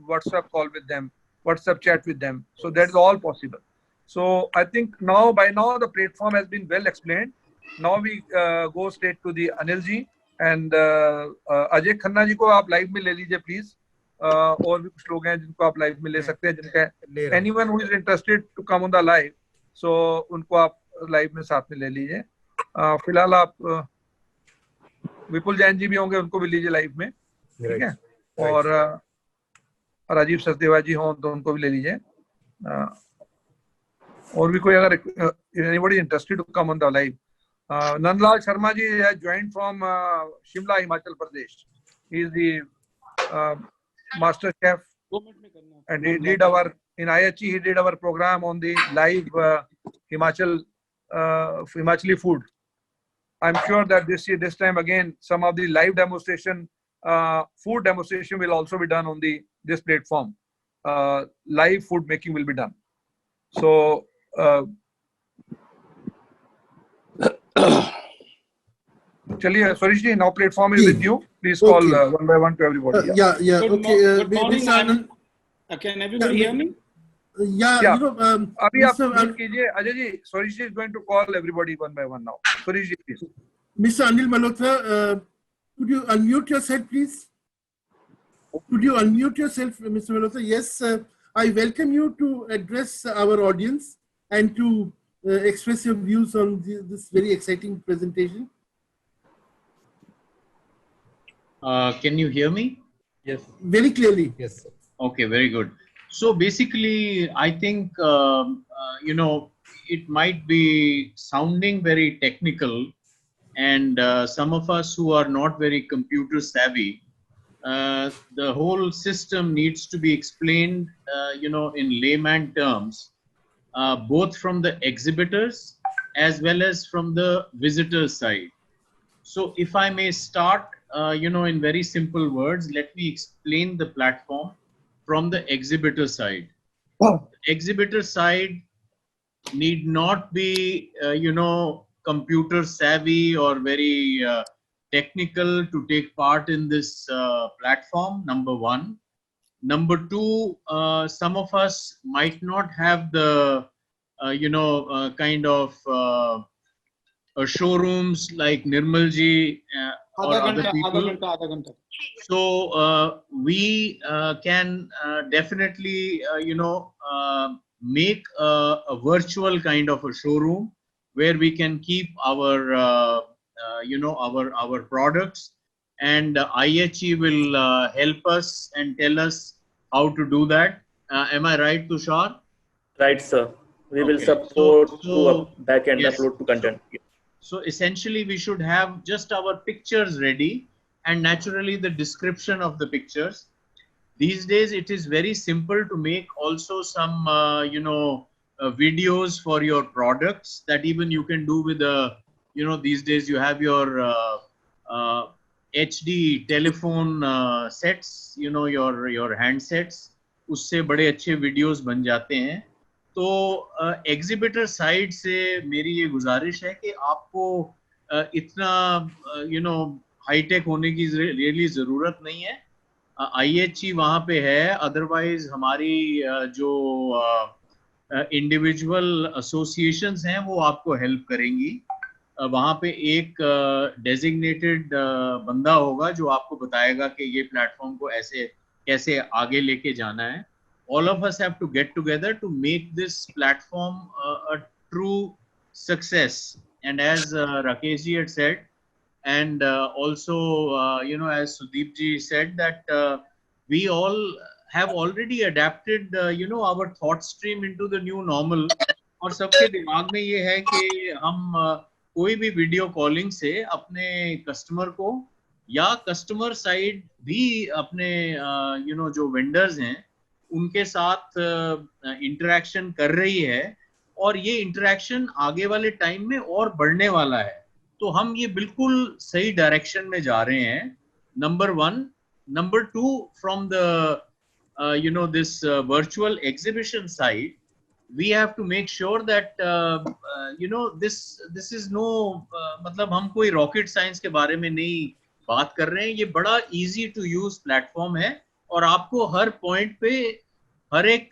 WhatsApp call with them, WhatsApp chat with them. So that is all possible. So I think by now the platform has been well explained. Now we go straight to the Anil ji and Ajay Khanna ji को आप live में ले लीजिए please. और भी कुछ लोग हैं जिनको आप लाइव में ले सकते हैं, जिनका anyone who is interested to come on the live, so उनको आप लाइव में साथ में ले लीजिए। फिलहाल आप विपुल जैन जी भी होंगे, उनको भी लीजिए लाइव में, ठीक है? और राजीव सचदेवा जी हों तो उनको भी ले लीजिए। और भी कोई अगर anybody interested to come on the live, Nandlal Sharma ji has joined from Shimla, Himachal Pradesh. He is the master chef, and he did in IHE he did our program on the live Himachali food. I'm sure that this time again some of the live demonstration, food demonstration will also be done on this platform. Live food making will be done. So chaliye, Suresh ji, now platform is with you. Please call one by one to everybody. Okay. Good morning. Can everybody hear me? Yeah. अभी आप mute कीजिए, Ajay ji. Suresh ji is going to call everybody one by one now. Suresh ji, please. Mr. Anil Malhotra, could you unmute yourself, please? Could you unmute yourself, Mr. Malhotra? Yes, I welcome you to address our audience and to express your views on this very exciting presentation. Can you hear me? Yes. Very clearly. Yes. Okay, very good. So basically, I think, it might be sounding very technical, and some of us who are not very computer savvy the whole system needs to be explained, in layman terms, both from the exhibitors as well as from the visitors side. So if I may start, in very simple words, let me explain the platform from the exhibitor side. Exhibitor side need not be, computer savvy or very technical to take part in this platform, number one. Number two, some of us might not have the, kind of showrooms like Nirmalji or other people. So we can definitely, make a virtual kind of a showroom where we can keep our, our products, and IHE will help us and tell us how to do that. Am I right, Tushar? Right, sir. We will support to a backend yes. upload to content. So essentially, we should have just our pictures ready and naturally the description of the pictures. These days, it is very simple to make also some, videos for your products that even you can do with a, these days you have your HD telephone sets, your handsets. उससे बड़े अच्छे videos बन जाते हैं. तो exhibitor side से मेरी ये गुजारिश है कि आपको इतना हाईटेक होने की रियली ज़रूरत नहीं है. IHE वहाँ पे है, अदरवाइज हमारी जो इंडिविजुअल एसोसिएशंस हैं वो आपको हेल्प करेंगी. वहाँ पे एक डेजिग्नेटेड बंदा होगा जो आपको बताएगा कि ये प्लेटफॉर्म को ऐसे कैसे आगे लेके जाना है. All of us have to get together to make this platform a true success. And as Rakesh ji had said, and also, as Sudeep ji said, that we all have already adapted, our thought stream into the new normal. और सबके दिमाग में ये है कि हम कोई भी वीडियो कॉलिंग से अपने कस्टमर को या कस्टमर साइड भी अपने, जो वेंडर्स हैं उनके साथ इंटरेक्शन कर रही है, और ये इंटरेक्शन आगे वाले टाइम में और बढ़ने वाला है. तो हम ये बिल्कुल सही डायरेक्शन में जा रहे हैं, number one. Number two, from the this virtual exhibition side, we have to make sure that this is no, मतलब हम कोई रॉकेट साइंस के बारे में नहीं बात कर रहे हैं. ये बड़ा इजी टू यूज प्लेटफॉर्म है और आपको हर पॉइंट पे, हर एक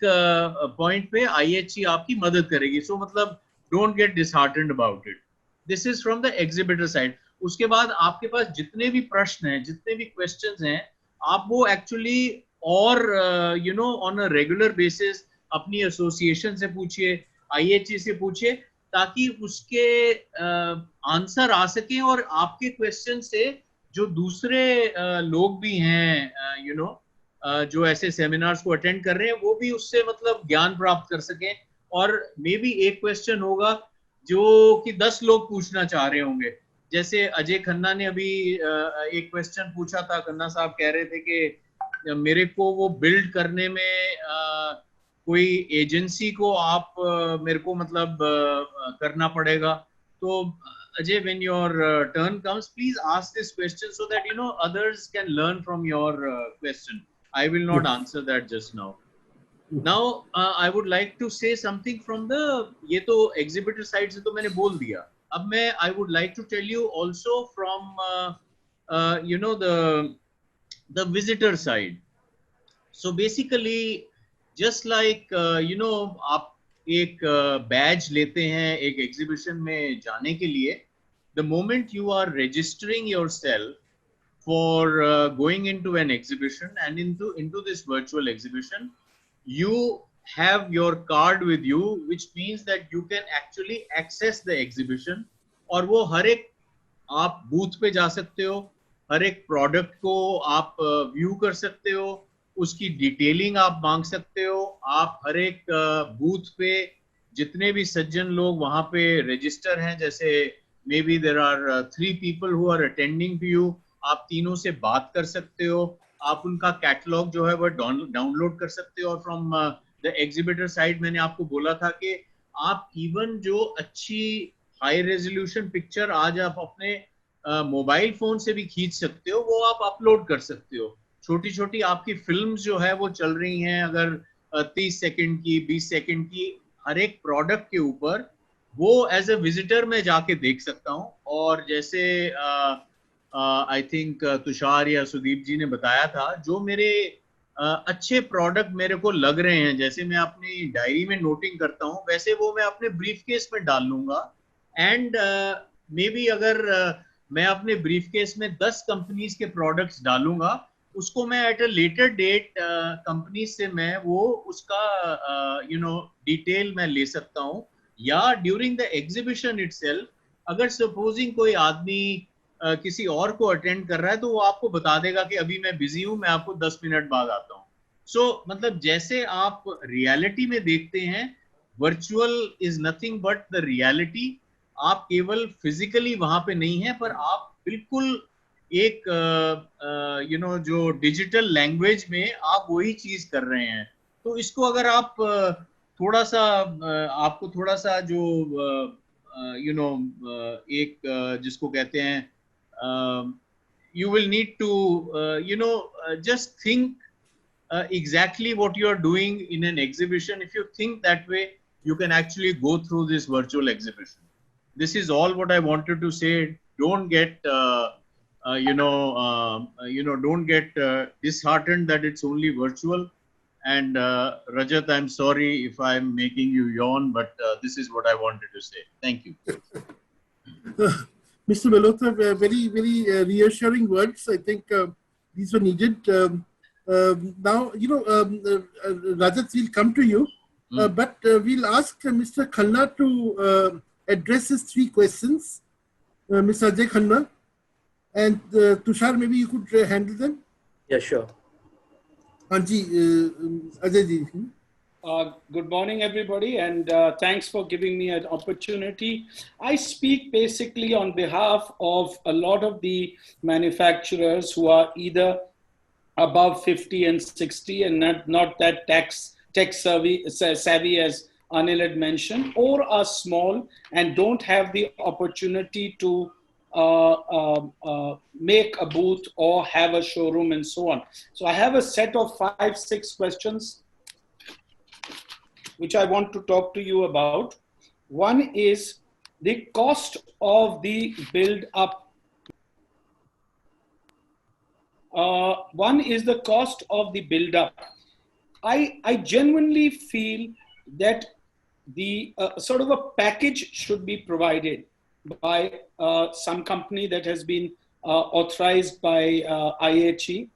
पॉइंट पे IHE आपकी मदद करेगी. सो मतलब don't get disheartened about it. This is from the exhibitor side. उसके बाद आपके पास जितने भी प्रश्न हैं, जितने भी क्वेश्चंस हैं, आप वो एक्चुअली और ऑन अ रेगुलर बेसिस अपनी एसोसिएशन से पूछिए, IHE से पूछिए, ताकि उसके आंसर आ सके और आपके क्वेश्चन से जो दूसरे लोग भी हैं, जो ऐसे सेमिनार्स को अटेंड कर रहे हैं, वो भी उससे मतलब ज्ञान प्राप्त कर सकें. और मे बी एक क्वेश्चन होगा जो कि 10 लोग पूछना चाह रहे होंगे. जैसे अजय खन्ना ने अभी एक क्वेश्चन पूछा था. खन्ना साहब कह रहे थे कि मेरे को वो बिल्ड करने में कोई एजेंसी को आप मेरे को मतलब करना पड़ेगा. तो Ajay, when your turn comes, please ask this question so that others can learn from your question. I will not answer that just now. Now I would like to say something from the, ये तो exhibitor side से तो मैंने बोल दिया. अब मैं I would like to tell you also from the visitor side. So basically, just like आप एक बैज लेते हैं एक एग्जीबिशन में जाने के लिए, the moment you are registering yourself for going into an exhibition and into this virtual exhibition, you have your card with you, which means that you can actually access the exhibition. और वो हर एक आप booth पे जा सकते हो, हर एक product को आप व्यू कर सकते हो, उसकी डिटेलिंग आप मांग सकते हो. आप हर एक बूथ पे जितने भी सज्जन लोग वहाँ पे रजिस्टर हैं, जैसे maybe there are 3 people who are attending to you, आप तीनों से बात कर सकते हो. आप उनका कैटलॉग जो है वो डाउनलोड कर सकते हो। और फ्रॉम द एग्जिबिटर साइड मैंने आपको बोला था कि आप इवन जो अच्छी हाई रेजोल्यूशन पिक्चर आज आप अपने मोबाइल फोन से भी खींच सकते हो, वो आप अपलोड कर सकते हो। छोटी छोटी आपकी फिल्म्स जो है वो चल रही हैं, अगर 30 सेकंड की, 20 सेकंड की, हर एक प्रोडक्ट के ऊपर वो एज अ विजिटर मैं जाके देख सकता हूँ। और जैसे आई थिंक तुषार या सुदीप जी ने बताया था, जो मेरे अच्छे प्रोडक्ट मेरे को लग रहे हैं, जैसे मैं अपनी डायरी में नोटिंग करता हूँ, वैसे वो मैं अपने ब्रीफ केस में डाल लूंगा। एंड मे बी अगर मैं अपने ब्रीफ केस में 10 कंपनीज के प्रोडक्ट्स डालूंगा, उसको मैं at a later date company से मैं वो उसका डिटेल मैं ले सकता हूँ। या ड्यूरिंग द एग्जीबिशन इटसेल्फ, अगर सपोजिंग कोई आदमी किसी और को अटेंड कर रहा है, तो वो आपको बता देगा कि अभी मैं बिजी हूं, मैं आपको 10 मिनट बाद आता हूं। सो मतलब जैसे आप रियलिटी में देखते हैं, virtual is nothing but the reality. आप केवल फिजिकली वहां पे नहीं है, पर आप बिल्कुल एक जो डिजिटल लैंग्वेज में आप वही चीज कर रहे हैं। तो इसको अगर आप थोड़ा सा आपको थोड़ा सा जो एक जिसको कहते हैं, you will need to just think exactly what you are doing in an exhibition. If you think that way, you can actually go through this virtual exhibition. This is all what I wanted to say. Don't get don't get disheartened that it's only virtual. And Rajat, I'm sorry if I'm making you yawn, but this is what I wanted to say. Thank you. Mr. Malhotra, very, very reassuring words. I think these were needed. Now, Rajat, we'll come to you, but we'll ask Mr. Khanna to address his 3 questions. Mr. Ajay Khanna and Tushar, maybe you could handle them? Yeah, sure. Anji, Ajay ji. Good morning, everybody, and thanks for giving me an opportunity. I speak basically on behalf of a lot of the manufacturers who are either above 50 and 60 and not that tech savvy as Anil had mentioned, or are small and don't have the opportunity to make a booth or have a showroom and so on. So I have a set of 5-6 questions which I want to talk to you about. One is the cost of the build up. One is the cost of the build up. I genuinely feel that the sort of a package should be provided by some company that has been authorized by IHE,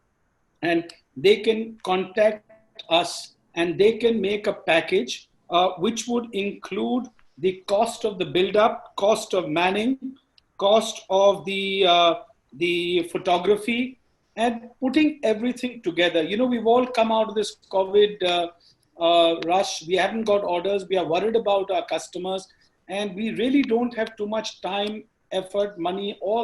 and they can contact us and they can make a package which would include the cost of the build-up, cost of manning, cost of the photography, and putting everything together. You know, we've all come out of this COVID rush. We haven't got orders. We are worried about our customers, and we really don't have too much time, effort, money, or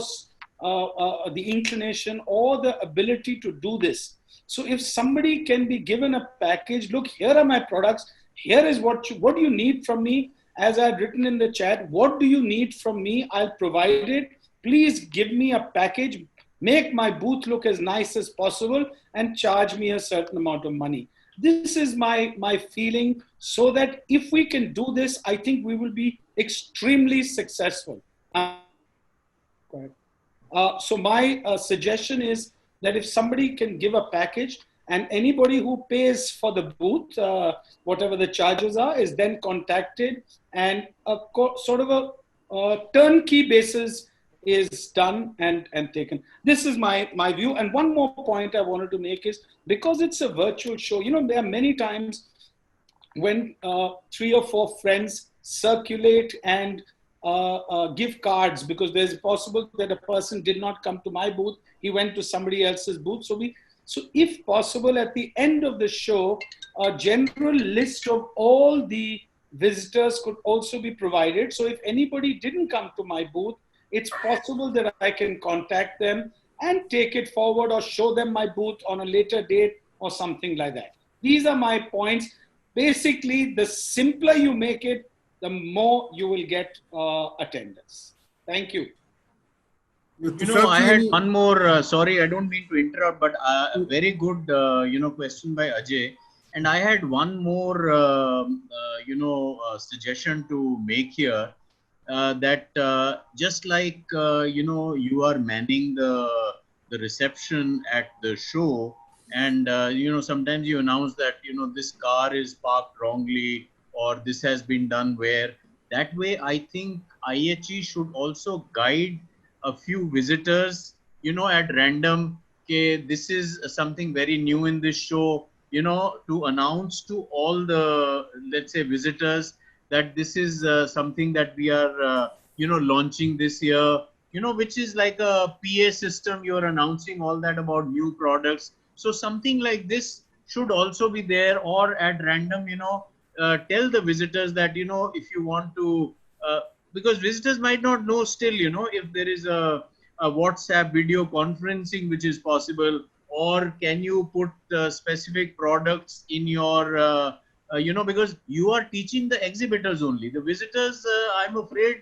the inclination or the ability to do this. So if somebody can be given a package, look, here are my products, here is what do you need from me? As I've written in the chat, what do you need from me? I'll provide it. Please give me a package, make my booth look as nice as possible, and charge me a certain amount of money. This is my feeling, so that if we can do this, I think we will be extremely successful. So my suggestion is that if somebody can give a package, and anybody who pays for the booth, whatever the charges are, is then contacted, and sort of a turnkey basis is done and taken. This is my view. And one more point I wanted to make is, because it's a virtual show, you know, there are many times when 3 or 4 friends circulate and give cards, because there's possible that a person did not come to my booth, he went to somebody else's booth. So if possible, at the end of the show, a general list of all the visitors could also be provided. So if anybody didn't come to my booth, it's possible that I can contact them. and take it forward or show them my booth on a later date or something like that. These are my points. Basically, the simpler you make it, the more you will get attendance. Thank you. You know, I had one more, sorry, I don't mean to interrupt, but a very good, question by Ajay. And I had one more, suggestion to make here, that just like, you are manning the reception at the show, and, sometimes you announce that, this car is parked wrongly, or this has been done where. That way, I think IHE should also guide a few visitors, at random, okay, this is something very new in this show, to announce to all the, let's say, visitors that this is something that we are, launching this year, which is like a PA system. You're announcing all that about new products. So something like this should also be there, or at random, tell the visitors that, if you want to, because visitors might not know still, if there is a WhatsApp video conferencing which is possible, or can you put specific products in your, because you are teaching the exhibitors only. The visitors, I'm afraid,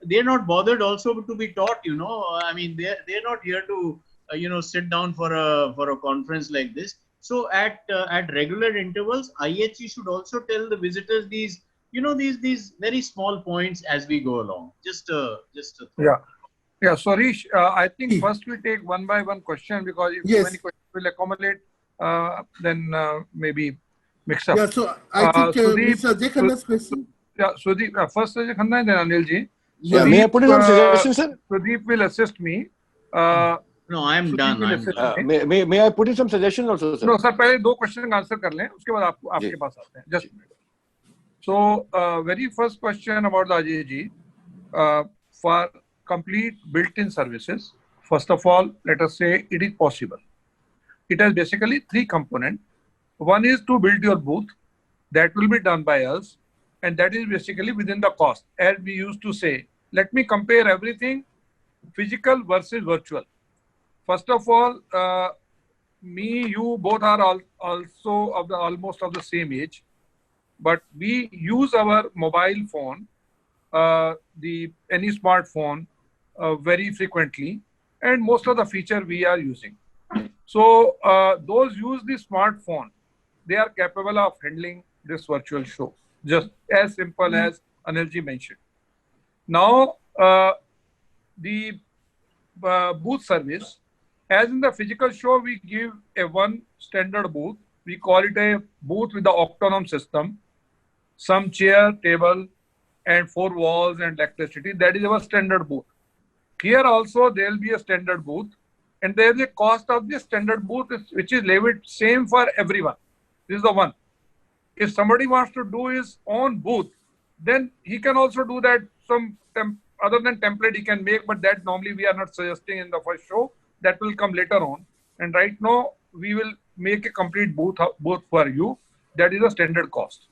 they're not bothered also to be taught, I mean, they're not here to, sit down for a conference like this. So at regular intervals, IHE should also tell the visitors these, these very small points as we go along. Just a thought. Yeah. Sarish, I think first we take one by one question, because if too many questions will accumulate, then maybe mix up. Yeah, so I think Mr. Ajay Khanna's question. Yeah, Sudeep, first Ajay Khanna and then Anil ji. Yeah, Sudeep, may I put in some suggestions, sir? Sudeep will assist me. No, I'm done. May I put in some suggestions also, sir? No, sir, पहले दो question का answer कर लें, उसके बाद आपके पास आते हैं. Just a minute. So, very first question about the Ajay ji, for complete built-in services. First of all, let us say it is possible. It has basically three components. One is to build your booth. That will be done by us, and that is basically within the cost. As we used to say, let me compare everything physical versus virtual. First of all, me, you both are also of the almost of the same age, but we use our mobile phone, any smartphone, very frequently, and most of the feature we are using. So those use the smartphone, they are capable of handling this virtual show, just as simple as Anilji mentioned. Now, the booth service, as in the physical show, we give a one standard booth. We call it a booth with the Octonom system, some chair, table, and 4 walls and electricity. That is our standard booth. Here also there will be a standard booth, and there is a cost of the standard booth which is levied same for everyone. This is the one. If somebody wants to do his own booth, then he can also do that. Some other than template he can make, but that normally we are not suggesting in the first show. That will come later on. And right now we will make a complete booth for you. That is a standard cost.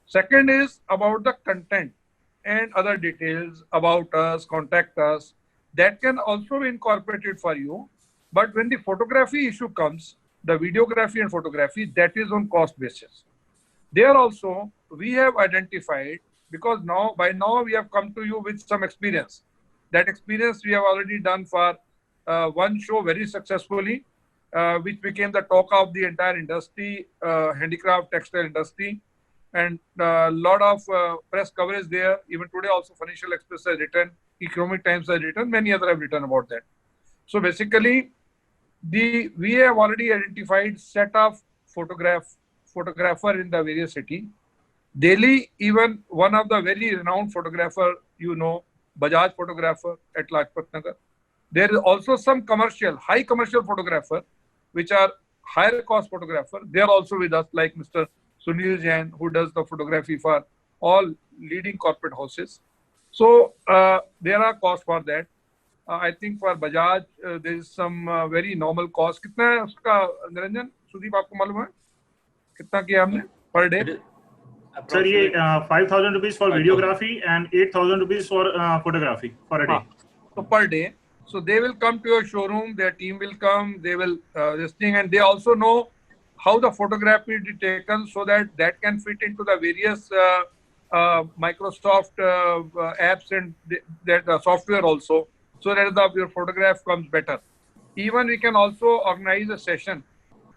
Second is about the content and other details about us, contact us. That can also be incorporated for you. But when the photography issue comes, the videography and photography, that is on cost basis. There also we have identified, because by now we have come to you with some experience. That experience we have already done for one show very successfully, which became the talk of the entire industry, handicraft textile industry, and a lot of press coverage there. Even today also Financial Express has written, Economic Times has written, many others have written about that. So basically, we have already identified set of photographer in the various city. Delhi, even one of the very renowned photographer, Bajaj photographer at Lajpat Nagar. There is also some high commercial photographer, which are higher cost photographer. They are also with us, like Mr. Sunil Jain, who does the photography for all leading corporate houses. So there are costs for that. I think for Bajaj, there is some very normal cost. कितना है उसका निरंजन? सुदीप आपको मालूम है? कितना किया हमने per day? Sir, ये 5,000 rupees for videography and 8,000 rupees for photography for a day. So per day. So they will come to your showroom, their team will come, they will this thing, and they also know how the photograph will be taken so that that can fit into the various Microsoft apps and that software also, so that your photograph comes better. Even we can also organize a session.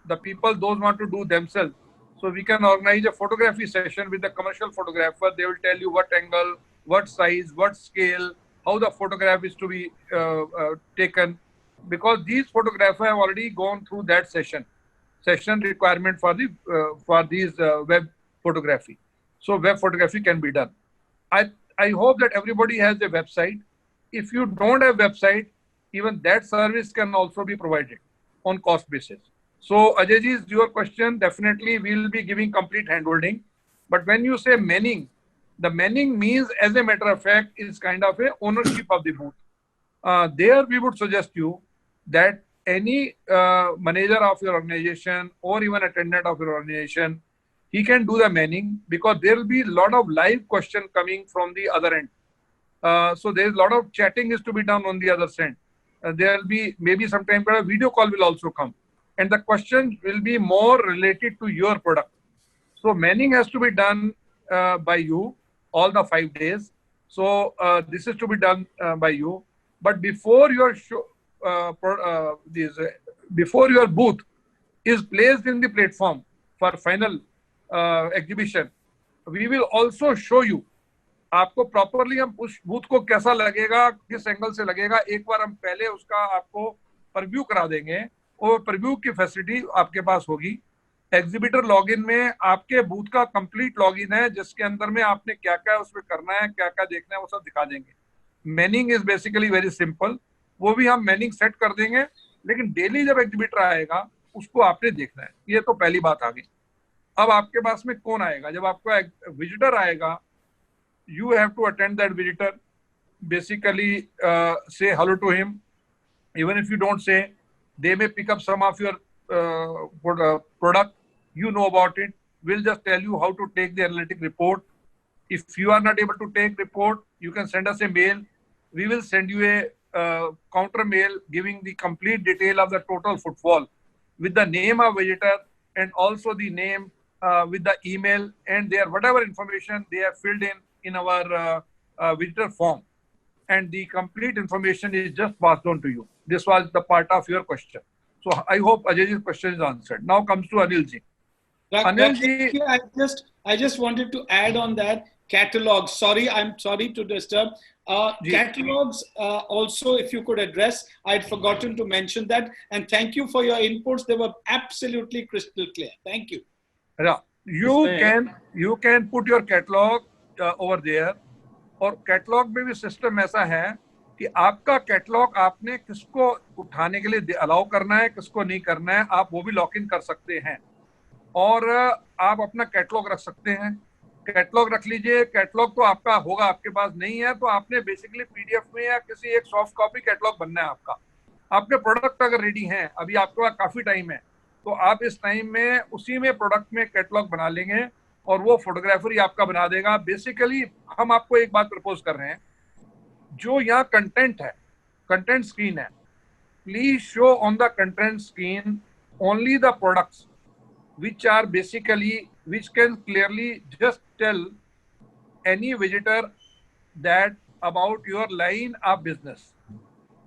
The people, those want to do themselves. So we can organize a photography session with the commercial photographer. They will tell you what angle, what size, what scale, how the photograph is to be taken. Because these photographers have already gone through that session requirement for the for these web photography. So web photography can be done. I hope that everybody has a website. If you don't have website, even that service can also be provided on cost basis. So Ajayji, your question, definitely we will be giving complete handholding. But when you say manning, the manning means, as a matter of fact, is kind of a ownership of the booth. There we would suggest you that any manager of your organization or even attendant of your organization, he can do the manning, because there will be a lot of live question coming from the other end. So there is a lot of chatting is to be done on the other end. There will be maybe sometime a video call will also come, and the question will be more related to your product. So manning has to be done by you all the 5 days. So this is to be done by you. But before your show, before your booth is placed in the platform for final exhibition, we will also show you. आपको properly हम उस booth को कैसा लगेगा, किस angle से लगेगा, एक बार हम पहले उसका आपको प्रीव्यू करा देंगे, और प्रीव्यू की फैसिलिटी आपके पास होगी। एग्जीबिटर लॉगिन में आपके बूथ का कंप्लीट लॉगिन है, जिसके अंदर में आपने क्या क्या उसमें करना है, क्या क्या देखना है, वो सब दिखा देंगे। Manning is basically very simple, वो भी हम मैनिंग सेट कर देंगे, लेकिन डेली जब एग्जीबिटर आएगा उसको आपने देखना है। ये तो पहली बात आ गई। अब आपके पास में कौन आएगा? जब आपका विजिटर आएगा, you have to attend that visitor, basically say hello to him. Even if you don't say, they may pick up some of your product, you know about it. We'll just tell you how to take the analytic report. If you are not able to take report, you can send us a mail. We will send you a counter mail giving the complete detail of the total footfall with the name of visitor and also the name with the email and their whatever information they have filled in our visitor form, and the complete information is just passed on to you. This was the part of your question. So I hope Ajay's question is answered. Now comes to Anilji. Anilji, I just wanted to add on that catalogs. Sorry, I'm sorry to disturb. Catalogs also, if you could address, I'd forgotten to mention that. And thank you for your inputs. They were absolutely crystal clear. Thank you. Yeah, you can put your catalog over there, और catalogue में भी system ऐसा है कि आपका catalogue आपने किसको उठाने के लिए अलाउ करना है, किसको नहीं करना है, आप वो भी लॉक इन कर सकते हैं, और आप अपना कैटलॉग रख सकते हैं। कैटलॉग रख लीजिए। कैटलॉग तो आपका होगा, आपके पास नहीं है तो आपने बेसिकली पीडीएफ में या किसी एक सॉफ्ट कॉपी कैटलॉग बनना है आपका। आपके प्रोडक्ट अगर रेडी हैं, अभी आपके पास काफी टाइम है, तो आप इस टाइम में उसी में प्रोडक्ट में कैटलॉग बना लेंगे और वो फोटोग्राफर ही आपका बना देगा। बेसिकली हम आपको एक बात प्रपोज कर रहे हैं, जो यहाँ कंटेंट है, कंटेंट स्क्रीन है, please show on the content screen only the products which are basically, which can clearly just tell any visitor that about your line of business.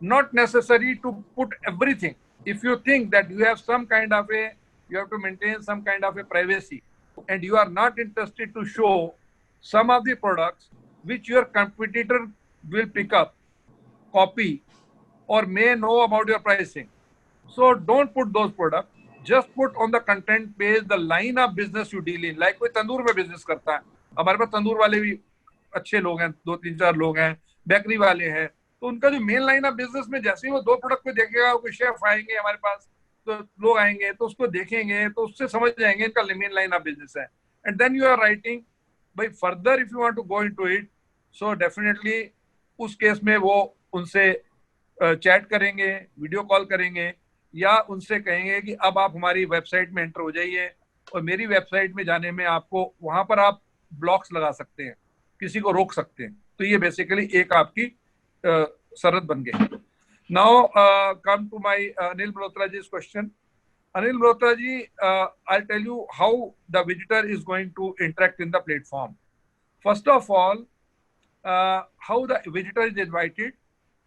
Not necessary to put everything. If you think that you have some kind of a, you have to maintain some kind of a privacy, and you are not interested to show some of the products which your competitor will pick up, copy, or may know about your pricing. So don't put those products. Just put on the content page the line of business you deal in. Like कोई तंदूर में business करता है, हमारे पास तंदूर वाले भी अच्छे लोग हैं, 2-3-4 लोग हैं, बेकरी वाले हैं, तो उनका जो मेन लाइन ऑफ बिजनेस में जैसे ही वो 2 प्रोडक्ट पे देखेगा, कोई शेफ आएंगे हमारे पास, तो लोग आएंगे तो उसको देखेंगे तो उससे समझ जाएंगे इनका मेन लाइन ऑफ बिजनेस है। And then you are writing भाई further if you want to go into it, so definitely उस केस में वो उनसे चैट करेंगे, वीडियो कॉल करेंगे, या उनसे कहेंगे कि अब आप हमारी वेबसाइट में एंटर हो जाइए, और मेरी वेबसाइट में जाने में आपको वहां पर आप ब्लॉक्स लगा सकते हैं, किसी को रोक सकते हैं। तो ये बेसिकली एक आपकी शरत बन गई। Now come to my Anil Malhotra ji's question. Anil Malhotra ji, I'll tell you how the visitor is going to interact in the platform. First of all, how the visitor is invited,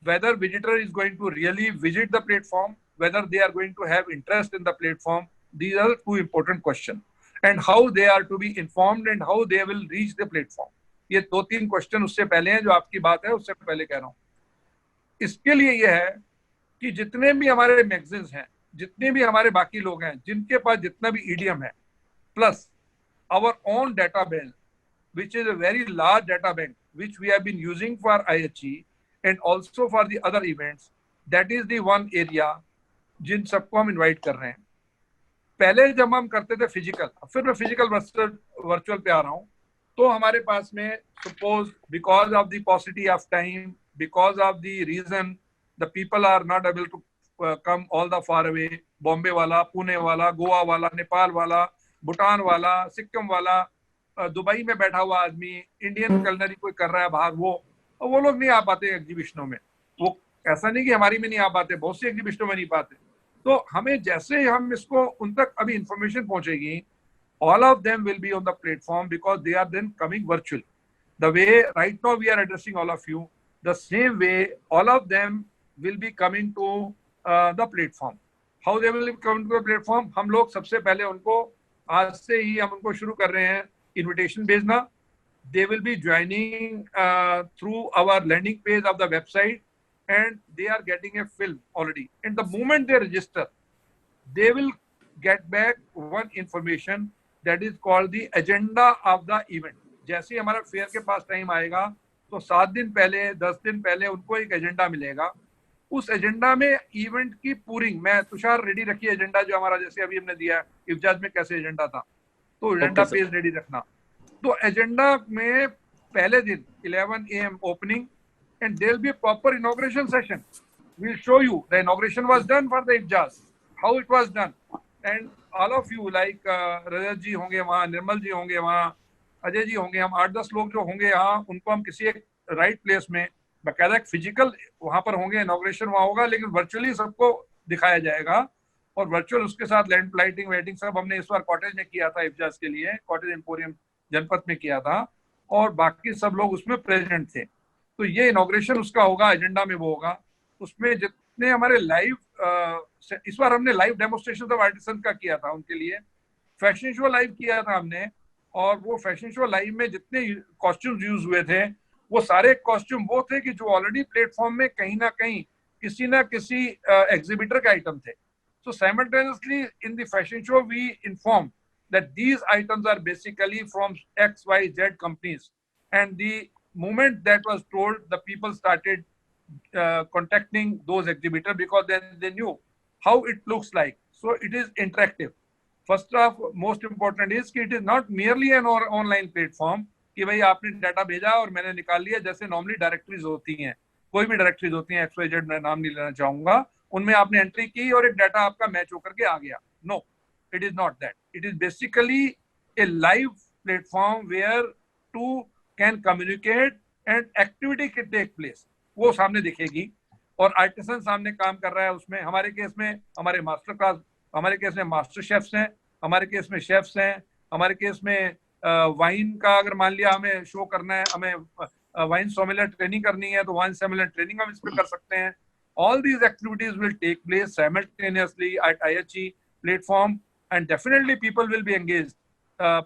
whether visitor is going to really visit the platform, whether they are going to have interest in the platform. These are two important questions. And how they are to be informed and how they will reach the platform. ये 2-3 question उससे पहले हैं, जो आपकी बात है उससे पहले कह रहा हूँ. इसके लिए ये है कि जितने भी हमारे मैगजीन्स हैं, जितने भी हमारे बाकी लोग हैं, जिनके पास जितना भी ईडीएम है, plus our own data bank, which is a very large data bank which we have been using for IHE and also for the other events, that is the one area जिन सबको हम invite कर रहे हैं. पहले जब हम करते थे फिजिकल, फिर मैं फिजिकल वर्चुअल पे आ रहा हूँ, तो हमारे पास में suppose because of the paucity of time, because of the reason the people are not able to come all the far away, Bombay वाला, पुणे वाला, गोवा वाला, नेपाल वाला, भूटान वाला, सिक्किम वाला, दुबई में बैठा हुआ आदमी, इंडियन कलनरी कोई कर रहा है बाहर, वो लोग नहीं आ पाते एग्जीबिशनों में. वो ऐसा नहीं कि हमारी में नहीं आ पाते, बहुत सी एग्जीबिशनों में नहीं पाते. तो हमें जैसे हम इसको उन तक अभी इंफॉर्मेशन पहुंचेगी, all of them will be on the platform because they are then coming virtually. The way right now we are addressing all of you, the same way all of them will be coming to the platform. How they will be coming to the platform? हम लोग सबसे पहले उनको आज से ही हम उनको शुरू कर रहे हैं invitation भेजना. They will be joining through our landing page of the website and they are getting a film already. And the moment they register, they will get back one information that is called the agenda of the event. जैसे हमारा fair के पास time आएगा तो 7 दिन पहले, 10 दिन पहले उनको एक एजेंडा मिलेगा. उस एजेंडा में इवेंट की पूरी, मैं तुषार रेडी रखिए एजेंडा जो हमारा जैसे अभी हमने दिया इफ्जाज में कैसे एजेंडा था, तो एजेंडा पेज रेडी रखना. तो एजेंडा में पहले दिन 11 AM opening and there will be a proper inauguration session. We'll show you the inauguration was done for the Ifjaz, how it was done, and all of you like रजत जी होंगे वहाँ, निर्मल जी होंगे वहाँ, अजय जी होंगे, हम 8-10 लोग जो होंगे यहाँ, उनको हम किसी एक राइट प्लेस में बाकायदा फिजिकल वहाँ पर होंगे, इनॉग्रेशन वहाँ होगा, लेकिन वर्चुअली सबको दिखाया जाएगा. और वर्चुअल उसके साथ लैंड लाइटिंग वेटिंग सब हमने इस बार कॉटेज में किया था, इफ्जाज के लिए कॉटेज एम्पोरियम जनपद में किया था, और बाकी सब लोग उसमें प्रेजेंट थे. तो ये इनॉग्रेशन उसका होगा, एजेंडा में वो होगा. उसमें जितने हमारे लाइव, इस बार हमने लाइव डेमोस्ट्रेशन ऑफ आर्टिसन का किया था, उनके लिए फैशन शो लाइव किया था हमने. और वो फैशन शो लाइव में जितने कॉस्ट्यूम्स यूज हुए थे, वो सारे कॉस्ट्यूम वो थे कि जो ऑलरेडी प्लेटफॉर्म में कहीं ना कहीं किसी ना किसी एग्जिबिटर के आइटम थे. So simultaneously in the fashion show we inform that these items are basically from XYZ companies, and the moment that was told, the people started contacting those exhibitors because then they knew how it looks like. So it is interactive. First of most important is कि it is not merely an online platform कि भाई आपने data भेजा और मैंने निकाल लिया, जैसे नॉर्मली डायरेक्टरीज होती हैं, कोई भी डायरेक्टरीज होती हैं, XYZ मैं नाम नहीं लेना चाहूंगा, उनमें आपने एंट्री की और एक डाटा आपका मैच होकर के आ गया. No, it is not that. It is basically a live platform where two can communicate and activity can take place. वो सामने दिखेगी और आर्टिसन सामने काम कर रहा है उसमें. हमारे केस में हमारे मास्टर क्लास, हमारे केस में मास्टर शेफ्स हैं, हमारे केस में शेफ्स हैं, हमारे केस में वाइन का अगर मान लिया हमें शो करना है, हमें वाइन सोमिलियर ट्रेनिंग करनी है, तो वाइन सोमिलियर ट्रेनिंग हम इस पे कर सकते हैं. All these activities will take place simultaneously at IHE platform. And definitely people will be engaged,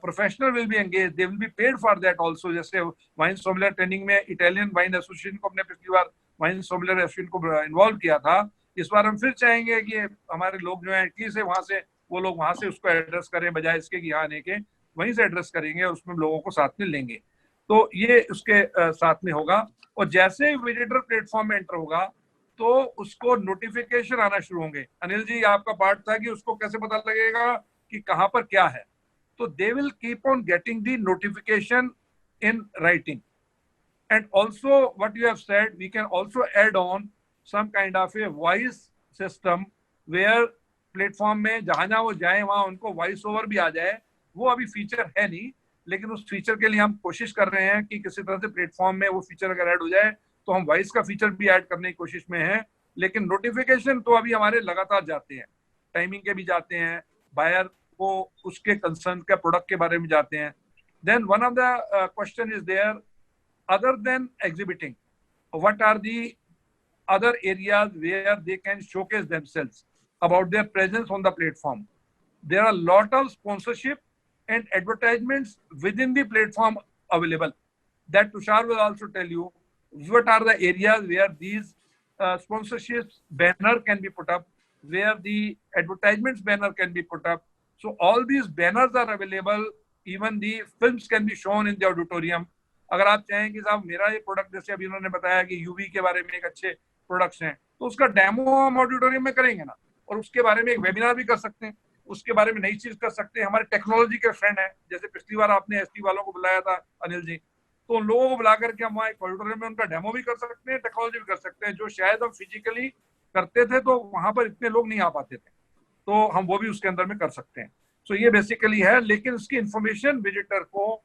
professional will be engaged, they will be paid for that also. जैसे वाइन सोमिलियर ट्रेनिंग में Italian wine association को हमने पिछली बार wine सोमिलियर association को involve किया था. इस बार हम फिर चाहेंगे कि हमारे लोग जो हैं इटली से, वहां से वो लोग वहां से उसको एड्रेस करें, बजाय इसके कि यहाँ आने के वहीं से एड्रेस करेंगे, उसमें लोगों को साथ में लेंगे. तो ये उसके साथ में होगा. और जैसे विजिटर प्लेटफॉर्म में एंटर होगा तो उसको नोटिफिकेशन आना शुरू होंगे. अनिल जी आपका पार्ट था कि उसको कैसे पता लगेगा कि कहां पर क्या है. तो they will keep on getting the notification in writing. And also what you have said, we can also add on some kind of a voice system where platform में जहां वो जाए वहां उनको वॉइस ओवर भी आ जाए. वो अभी फीचर है नहीं, लेकिन उस फीचर के लिए हम कोशिश कर रहे हैं कि किसी तरह से प्लेटफॉर्म में वो फीचर अगर ऐड हो जाए तो हम वॉइस का फीचर भी ऐड करने की कोशिश में हैं. लेकिन नोटिफिकेशन तो अभी हमारे लगातार जाते हैं, टाइमिंग के भी जाते हैं, बायर को उसके कंसर्न के प्रोडक्ट के बारे में जाते हैं. Then one of the question is there, other than exhibiting, what are the other areas where they can showcase themselves about their presence on the platform? There are a lot of sponsorship and advertisements within the platform available. That Tushar will also tell you what are the areas where these sponsorships banner can be put up, where the advertisements banner can be put up. So all these banners are available. Even the films can be shown in the auditorium. अगर आप चाहें कि साहब मेरा ये product, जैसे अभी उन्होंने बताया कि यूवी के बारे में एक अच्छे प्रोडक्ट्स हैं, तो उसका डेमो हम ऑडिटोरियम में करेंगे ना, और उसके बारे में एक वेबिनार भी कर सकते हैं, उसके बारे में नई चीज कर सकते हैं. हमारे टेक्नोलॉजी के फ्रेंड हैं, जैसे पिछली बार आपने एसटी वालों को बुलाया था अनिल जी, तो उन लोगों को बुला करके हम वहाँ एक ऑडिटोरियम में उनका डेमो भी कर सकते हैं, टेक्नोलॉजी भी कर सकते हैं, जो शायद हम फिजिकली करते थे तो वहां पर इतने लोग नहीं आ पाते थे, तो हम वो भी उसके अंदर में कर सकते हैं. सो ये बेसिकली है, लेकिन उसकी इंफॉर्मेशन विजिटर को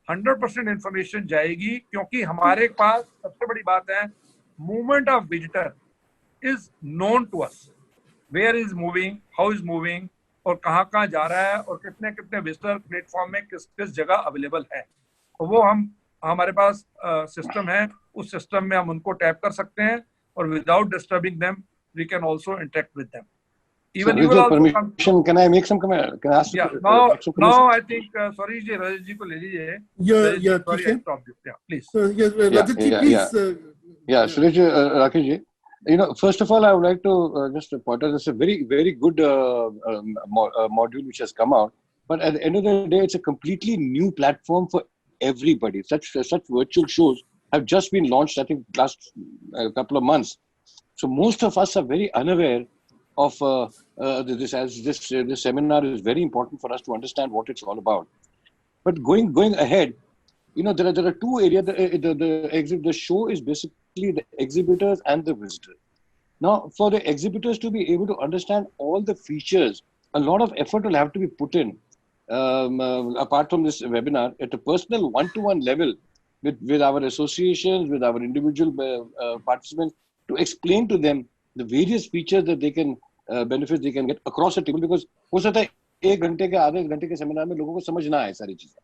100% इंफॉर्मेशन जाएगी, क्योंकि हमारे पास सबसे बड़ी बात है, movement of visitor is known to us, where is moving, how is moving, और कहाँ कहाँ जा रहा है, और कितने कितने विजिटर प्लेटफॉर्म में किस किस जगह अवेलेबल है. वो हमारे पास सिस्टम है, उस सिस्टम में हम उनको टैप कर सकते हैं, और without disturbing them we can also interact with them. Even you will also permission, can I make some comment? Can I ask? Yeah. Now I think sorry ji, Rajat ji ko le lijiye. Yeah. Sorry, I stopped you. Yeah, please. Yes, Rajat ji, please. Yeah, Suresh, Rakesh ji. You know, first of all, I would like to just point out this is a very, very good module which has come out. But at the end of the day, it's a completely new platform for everybody. Such virtual shows have just been launched, I think, last couple of months. So most of us are very unaware of this, as this seminar is very important for us to understand what it's all about. But going ahead, you know, there are two areas. The show is basically the exhibitors and the visitors. Now, for the exhibitors to be able to understand all the features, a lot of effort will have to be put in. Apart from this webinar, at a personal one-to-one level with our associations, with our individual participants, to explain to them the various features that they can benefits they can get across the table, because हो सकता है एक घंटे के आधे घंटे के seminar में लोगों को समझ ना आए सारी चीजें.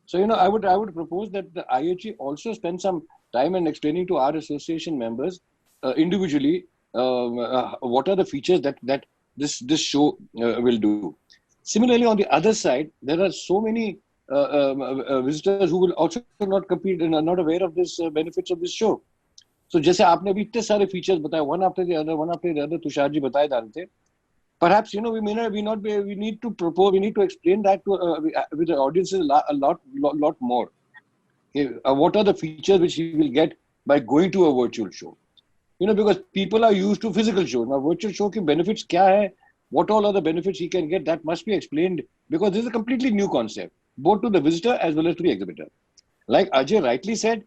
So you know, I would propose that the IHE also spend some time in explaining to our association members individually what are the features that this show will do. Similarly, on the other side, there are so many visitors who will also not compete and are not aware of this benefits of this show. So जैसे आपने अभी इतने सारे features बताए, one after the other, Tushar ji बताए जा रहे थे. Perhaps, you know, we need to explain that to with the audiences a lot more. Okay, what are the features which he will get by going to a virtual show? You know, because people are used to physical shows. Now, virtual show के benefits क्या है? What all are the benefits he can get? That must be explained, because this is a completely new concept, both to the visitor as well as to the exhibitor. Like Ajay rightly said,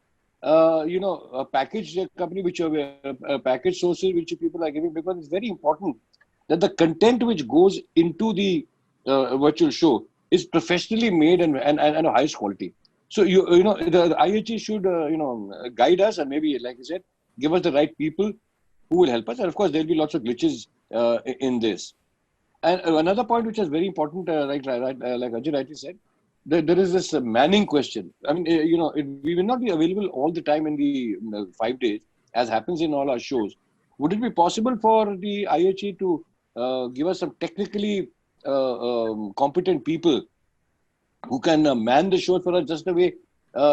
you know, a package company, package sources which people are giving, because it's very important that the content which goes into the virtual show is professionally made and of highest quality. So you know, the IHE should you know, guide us, and maybe, like I said, give us the right people who will help us. And of course, there will be lots of glitches in this. And another point which is very important, like Ajay rightly said, there is this manning question. I mean, you know, we will not be available all the time in the 5 days, as happens in all our shows. Would it be possible for the IHE to give us some technically competent people who can man the shows for us, just the way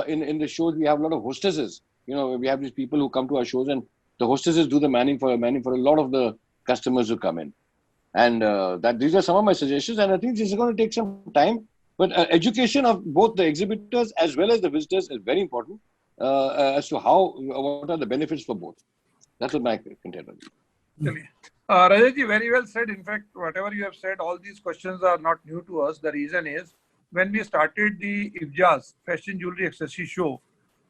in the shows we have a lot of hostesses. You know, we have these people who come to our shows, and the hostesses do the manning for a lot of the customers who come in. And these are some of my suggestions, and I think this is going to take some time. But education of both the exhibitors as well as the visitors is very important as to what are the benefits for both. That's what my content is. Rajat ji, very well said. In fact, whatever you have said, all these questions are not new to us. The reason is, when we started the IFJAS Fashion Jewelry Accessory Show,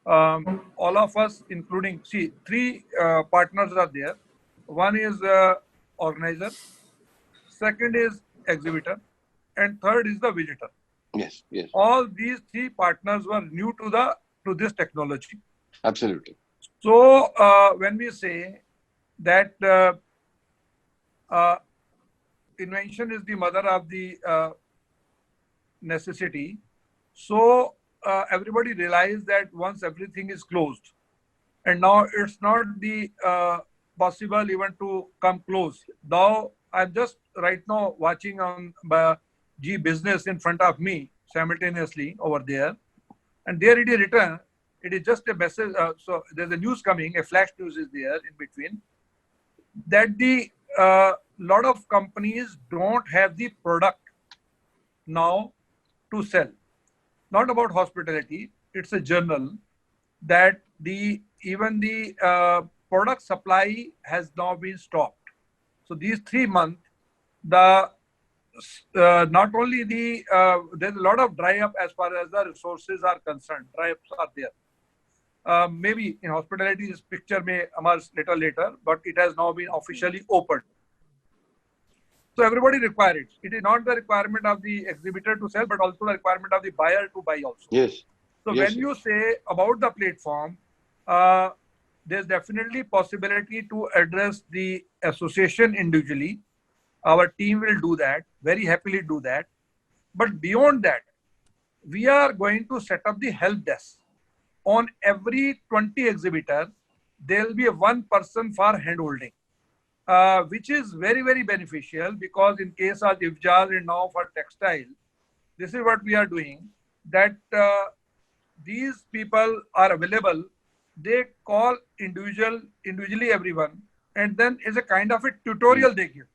all of us, including, three partners are there. One is organizer, second is exhibitor, and third is the visitor. Yes. All these three partners were new to this technology. Absolutely. So when we say that invention is the mother of the necessity. So everybody realized that once everything is closed, and now it's not the possible even to come close. Though I'm just right now watching on G Business in front of me simultaneously over there, and there it is written. It is just a message. So there's a news coming, a flash news is there in between, that the lot of companies don't have the product now to sell. Not about hospitality. It's a journal that even the product supply has now been stopped. So these 3 months, the not only the there's a lot of dry up as far as the resources are concerned. Dry ups are there. Maybe in hospitality, this picture may emerge little later, but it has now been officially opened. So everybody requires it. It is not the requirement of the exhibitor to sell, but also the requirement of the buyer to buy also. Yes. So yes, when you say about the platform, there's definitely possibility to address the association individually. Our team will do that, very happily do that. But beyond that, we are going to set up the help desk. On every 20 exhibitor, there will be one person for handholding, which is very, very beneficial, because in case of IFJAS and now for textile, this is what we are doing, that these people are available. They call individually everyone, and then is a kind of a tutorial they give.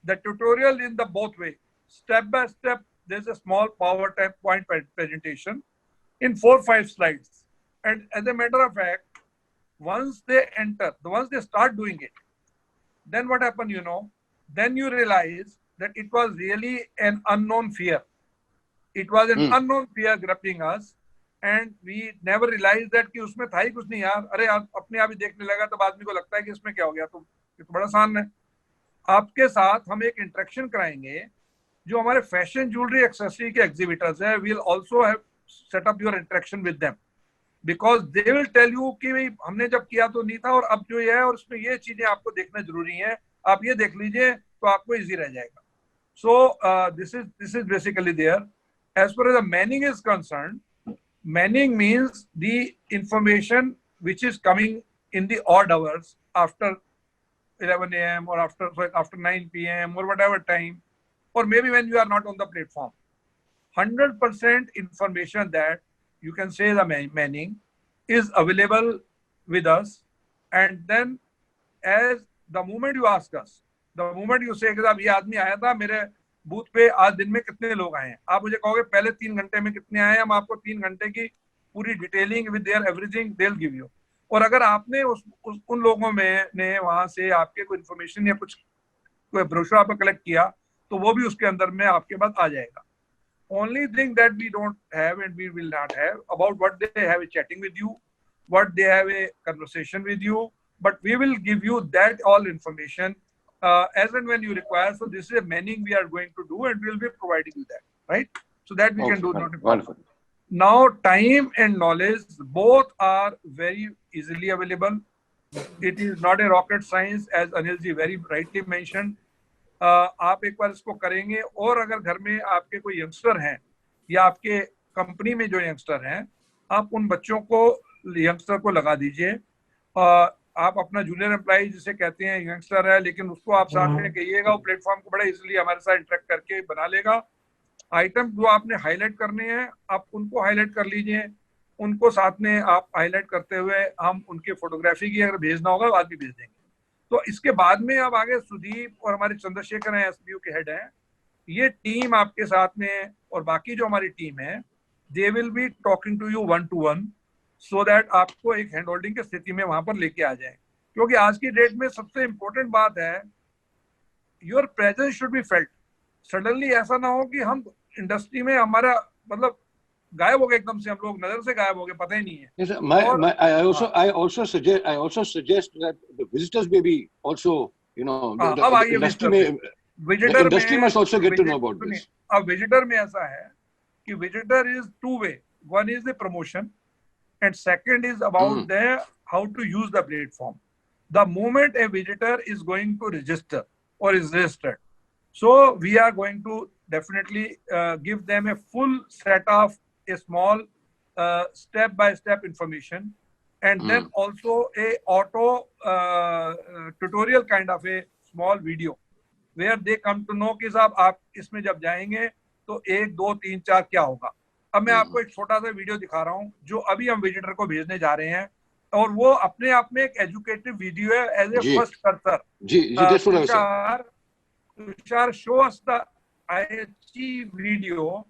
The tutorial in the both way, step by step. There's a small PowerPoint presentation in 4 or 5 slides. And as a matter of fact, once they enter, once they start doing it, then what happened, you know, then you realize that it was really an unknown fear. It was an unknown fear gripping us, and we never realized that कि उसमें था ही कुछ नहीं यार. अरे आप अपने आप ही देखने लगा तब आदमी को लगता है कि इसमें क्या हो गया, तो ये तो बड़ा आसान है. आपके साथ हम एक इंटरेक्शन कराएंगे. जो हमारे फैशन ज्वेलरी एक्सेसरी के एग्जीबिटर्स हैं, we'll also have set up your interaction with them, because they will tell you कि भाई हमने जब किया तो नहीं था और अब जो ये है और इसमें ये चीजें आपको देखना जरूरी है, आप ये देख लीजिए तो आपको इजी रह जाएगा. So this is basically there. As far as the manning is concerned, manning means the information which is coming in the odd hours after 11 a.m. or after 9 p.m. or whatever time, or maybe when you are not on the platform. 100% information that you can say the manning is available with us, and then as the moment you ask us, the moment you say कि साहब ये आदमी आया था मेरे booth पे, आज दिन में कितने लोग आए हैं, आप मुझे कहोगे पहले 3 घंटे में कितने आए, हम आपको 3 घंटे की पूरी detailing with their everything they will give you. और अगर आपने उन लोगों में ने वहां से आपके कोई इन्फॉर्मेशन या कुछ कोई ब्रोशर आपको कलेक्ट किया, तो वो भी उसके अंदर में आपके पास आ जाएगा. Only thing that we don't have and we will not have about what they have a chatting with you, what they have a conversation with you, but we will give you that all information as and when you require. So this is a manning we are going to do, and we will be providing you that, right? So that we can do. Not a problem. Now time and knowledge both are very easily available. It is not a rocket science, as Anil ji very rightly mentioned. आप एक बार इसको करेंगे, और अगर घर में आपके कोई यंगस्टर हैं या आपके कंपनी में जो यंगस्टर हैं, आप उन बच्चों को यंगस्टर को लगा दीजिए. आप अपना जूनियर एम्प्लॉय जिसे कहते हैं यंगस्टर है, लेकिन उसको आप साथ में कहिएगा, वो प्लेटफॉर्म को बड़ा इजीली हमारे साथ इंटरेक्ट करके बना लेगा. आइटम जो आपने हाईलाइट करने हैं आप उनको हाईलाइट कर लीजिए, उनको साथ में आप हाईलाइट करते हुए हम उनकी फोटोग्राफी की अगर भेजना होगा आज भी भेज देंगे. तो इसके बाद में अब आगे सुदीप और हमारे चंद्रशेखर हैं, एसबीयू के हेड हैं, ये टीम आपके साथ में, और बाकी जो हमारी टीम है, they will be talking to you 1-to-1 so that आपको एक हैंड होल्डिंग की स्थिति में वहां पर लेके आ जाए. क्योंकि आज की डेट में सबसे इंपॉर्टेंट बात है, your presence should be felt. Suddenly ऐसा ना हो कि हम इंडस्ट्री में हमारा मतलब गायब हो गए, एकदम से हम लोग नजर से गायब हो गए, पता ही नहीं है. Yes, I also suggest that the visitors may be also, you know, the industry must also get to know about this. अब विजिटर में ऐसा है कि visitor is 2 way. One is the promotion and second is about the how to use the platform. the moment a visitor is going to register or is registered. So we are going to definitely give them a full set of a small step-by-step information, and then also a auto tutorial kind of a small video where they come to know कि साहब आप इसमें जब जाएंगे तो 1, 2, 3, 4 क्या होगा. अब मैं आपको एक छोटा सा वीडियो दिखा रहा हूँ जो अभी हम विजिटर को भेजने जा रहे हैं, और वो अपने आप में एक एजुकेटिव वीडियो है as a first cursor. Tushar show us the IHE video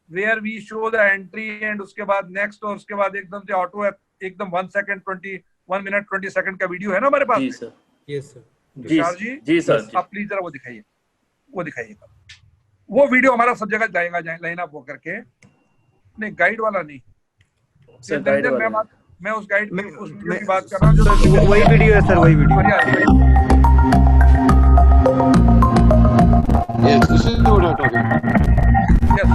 where we show the entry and उसके बाद next, और उसके बाद एकदम से ऑटो एकदम 1 minute 20 सेकंड का वीडियो है ना हमारे पास. जी sir. Yes sir. Tushar ji. जी सर. आप प्लीज जरा वो दिखाइएगा. वो वीडियो हमारा सब जगह जाएगा लाइन अप होकर के. नहीं, गाइड वाला नहीं सर, गाइड वाला. मैं उस गाइड में उस वीडियो की बात कर रहा हूँ जो वही वीडियो है सर, वही video. Yes, this is what I'm talking about. Yes.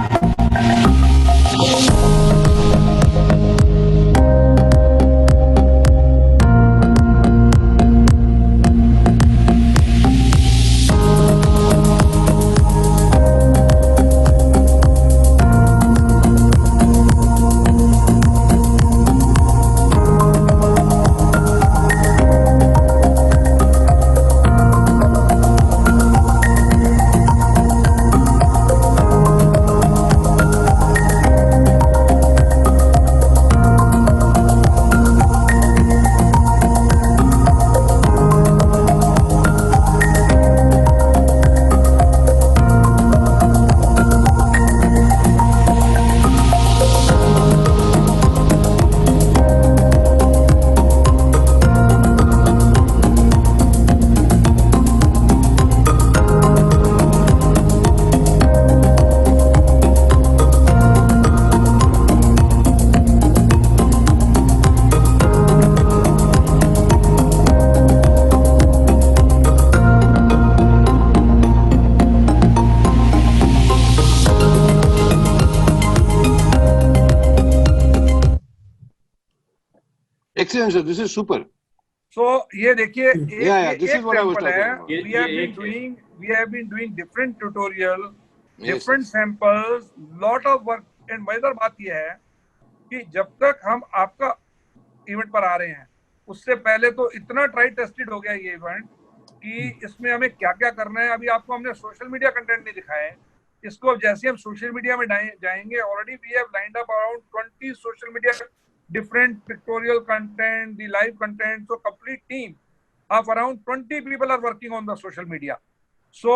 Excellent, sir. This is super. So ये देखिए, this is what I was talking about. We have been doing different tutorial, different samples, lot of work. And मजेदार बात ये है कि जब तक हम आपका इवेंट पर आ रहे हैं उससे पहले तो इतना ट्राई टेस्टेड हो गया ये इवेंट कि इसमें हमें क्या क्या करना है. अभी आपको हमने सोशल मीडिया कंटेंट नहीं दिखाया है. इसको अब जैसे हम सोशल मीडिया में जाएंगे, already we have lined up around 20 social media different pictorial content, the live content. So complete team of around 20 people are working on the social media. So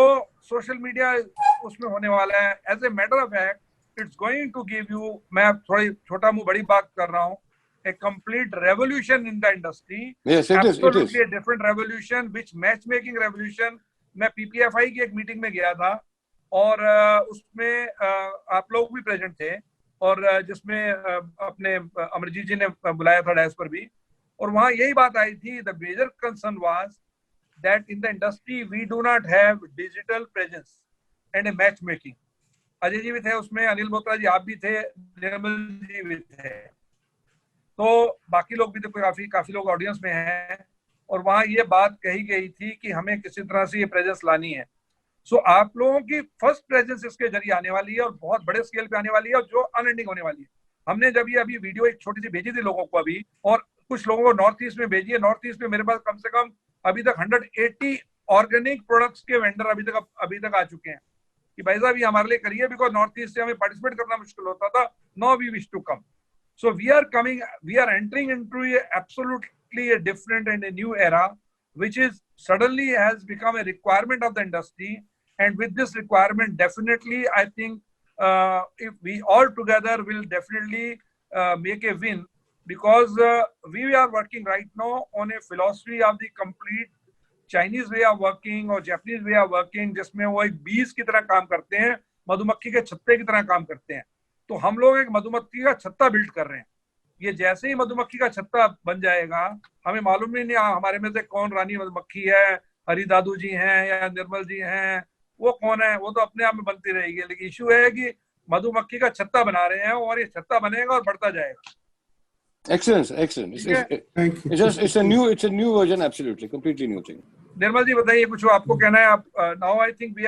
social media उसमें होने वाला है. As a matter of fact, it's going to give you, मैं थोड़ी छोटा मुंह बड़ी बात कर रहा हूँ, a complete revolution in the industry. Yes, it is. Absolutely a different revolution, which matchmaking revolution. मैं PPFI की एक मीटिंग में गया था और उसमें आप लोग भी प्रेजेंट थे, और जिसमें अपने अमरजीत जी ने बुलाया था डैश पर भी, और वहां यही बात आई थी. The major concern was that in the industry we do not have digital presence and a match making. Ajay ji भी थे उसमें, अनिल बोत्रा जी आप भी थे, निर्मल जी भी थे, तो बाकी लोग भी थे, काफी लोग ऑडियंस में हैं. और वहां ये बात कही गई थी कि हमें किसी तरह से ये प्रेजेंस लानी है. सो आप लोगों की फर्स्ट प्रेजेंस इसके जरिए आने वाली है और बहुत बड़े स्केल पे आने वाली है, और जो अनएंडिंग होने वाली है. हमने जब ये अभी वीडियो एक छोटी सी भेजी थी लोगों को अभी, और कुछ लोगों को नॉर्थ ईस्ट में भेजी है. नॉर्थ ईस्ट में मेरे पास कम से कम अभी तक 180 ऑर्गेनिक प्रोडक्ट्स के वेंडर अभी तक आ चुके हैं कि भाई साहब ये हमारे लिए करिए, बिकॉज नॉर्थ ईस्ट से हमें पार्टिसिपेट करना मुश्किल होता था. Now we wish to come. So we are entering into a absolutely a different and a new era, which is suddenly has become a requirement of the industry. And with this requirement, definitely, I think if we all together will definitely make a win, because we are working right now on a philosophy of the complete Chinese way of working or Japanese way of working, जिसमें वो एक बीज की तरह काम करते हैं, मधुमक्खी के छत्ते की तरह काम करते हैं. तो हम लोग एक मधुमक्खी का छत्ता बिल्ड कर रहे हैं. ये जैसे ही मधुमक्खी का छत्ता बन जाएगा, हमें मालूम ही नहीं हमारे में से कौन रानी मधुमक्खी है, हरि दादू जी हैं या निर्मल जी हैं, वो कौन है, वो तो अपने आप में बनती रहेगी. लेकिन इशू है कि मधुमक्खी का छत्ता बना रहे हैं और ये छत्ता बनेगा और बढ़ता जाएगा. Excellent. It's Thank you. it's a new version, absolutely, completely new thing. निर्मल जी बताइए कुछ आपको कहना है आप now I think we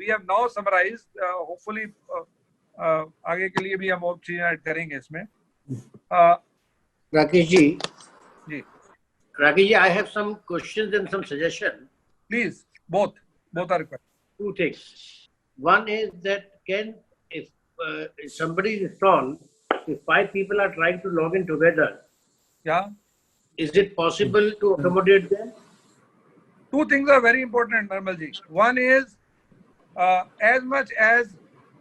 have now summarized hopefully आगे के लिए भी हम और चीजें ऐड करेंगे इसमें Rakesh ji, I have some questions and some suggestions. Please, both are required. Two things. One is that if somebody is installed, if 5 people are trying to log in together, is it possible to accommodate them? Two things are very important, Nirmal ji. One is as much as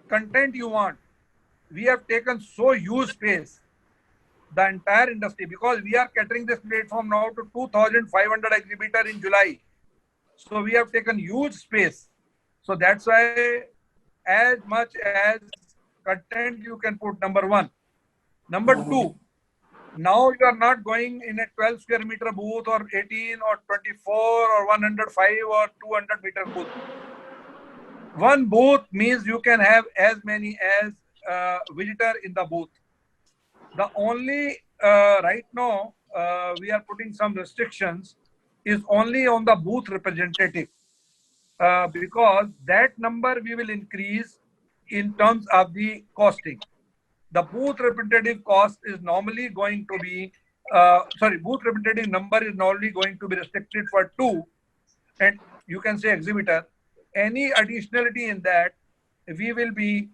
content you want, we have taken so huge space, the entire industry, because we are catering this platform now to 2,500 exhibitor in July. So we have taken huge space. So that's why as much as content you can put, number one. Number two, now you are not going in a 12 square meter booth or 18 or 24 or 105 or 200 meter booth. One booth means you can have as many as visitor in the booth. The only right now we are putting some restrictions is only on the booth representative because that number we will increase in terms of the costing. The booth representative cost is normally going to be booth representative number is normally going to be restricted for 2, and you can say exhibitor. Any additionality in that, we will be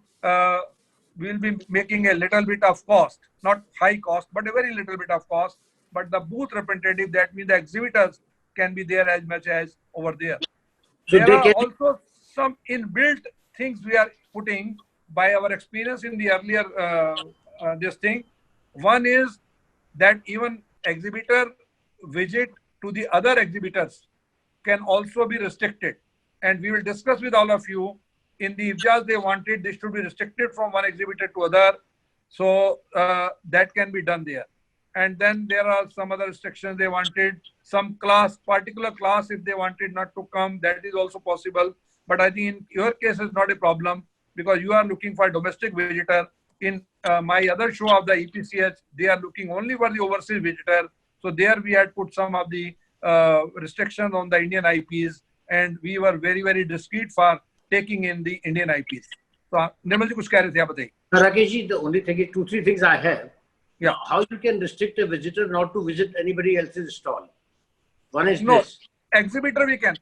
making a little bit of cost, not high cost, but a very little bit of cost. But the booth representative, that means the exhibitors can be there as much as over there. So there are also some inbuilt things we are putting by our experience in the earlier this thing. One is that even exhibitor visit to the other exhibitors can also be restricted, and we will discuss with all of you. In the IFJAS they wanted this should be restricted from one exhibitor to other, so that can be done there. And then there are some other restrictions. They wanted some class, particular class, if they wanted not to come, that is also possible. But I think in your case is not a problem because you are looking for a domestic visitor. In my other show of the EPCH, they are looking only for the overseas visitor. So there we had put some of the restrictions on the Indian IPs, and we were very, very discreet for taking in the Indian IPs. So Nirmal ji, kuch keh rahe the, aap bataiye. Rakesh ji, the only thing is 2-3 things I have. Yeah. How you can restrict a visitor not to visit anybody else's stall? One is no, this. Exhibitor we can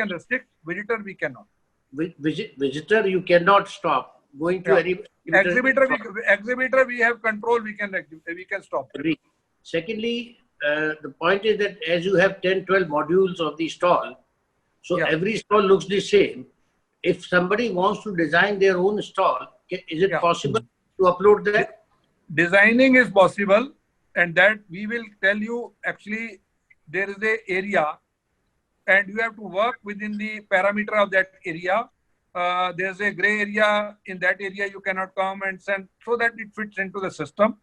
restrict, visitor we cannot. Visitor you cannot stop going to any exhibitor we have control, we can stop. Agree. Secondly, the point is that as you have 10-12 modules of the stall, so every stall looks the same. If somebody wants to design their own stall, is it possible to upload that? Designing is possible, and that we will tell you. Actually, there is a area, and you have to work within the parameter of that area. There's a gray area. In that area, you cannot come and send, so that it fits into the system.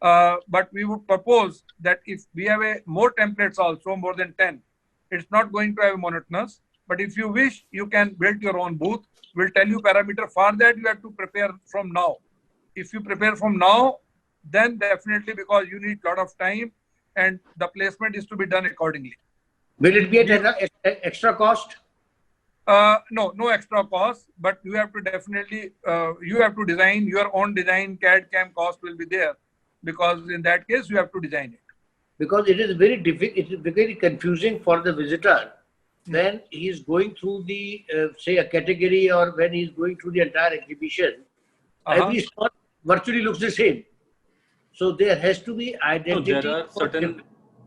But we would propose that if we have more templates also, more than 10, it's not going to have monotonous. But if you wish, you can build your own booth. We'll tell you parameter. For that, you have to prepare from now. If you prepare from now, then definitely, because you need a lot of time and the placement is to be done accordingly. Will it be at extra cost? No extra cost, but you have to definitely, you have to design your own design. CAD CAM cost will be there, because in that case, you have to design it. Because it is very difficult, it is very confusing for the visitor when he is going through the, say, a category, or when he is going through the entire exhibition. Every stall virtually looks the same. So there has to be identity. So there are certain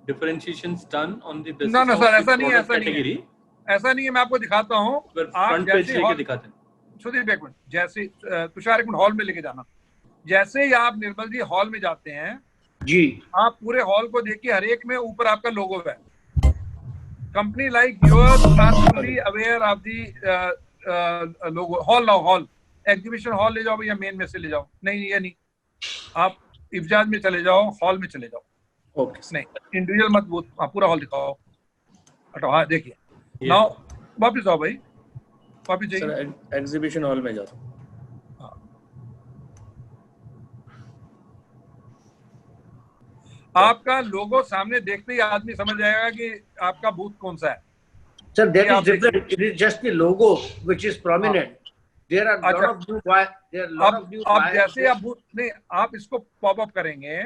differentiations done on the basis no, of sir, the product category. ऐसा नहीं है, मैं आपको दिखाता हूँ. Front page लेके दिखाते हैं. सुदीप एक मिनट, जैसे तुषार एक मिनट हॉल में लेके जाना. जैसे ही आप निर्मल जी हॉल में जाते हैं जी, आप पूरे हॉल को देखिए, हर एक में ऊपर आपका लोगो है. Company like yours are fully aware of the logo. Hall exhibition hall ले जाओ या मेन में से ले जाओ. नहीं, ये नहीं, आप इफ्जाज में चले जाओ, हॉल में चले जाओ. ओके, नहीं इंडिविजुअल मत, वो पूरा हॉल दिखाओ. हटाओ, हाँ देखिए. नाउ वापस आओ भाई, वापस जाइए. एग्जीबिशन हॉल में जाओ. आपका लोगो सामने देखते ही आदमी समझ जाएगा कि आपका बूथ कौन सा है. Sir, that is different. It is just the logo which is prominent. There are lot अच्छा. of new buyers. There are lot of new आप buyers. जैसे आप बूथ नहीं, आप इसको पॉप अप करेंगे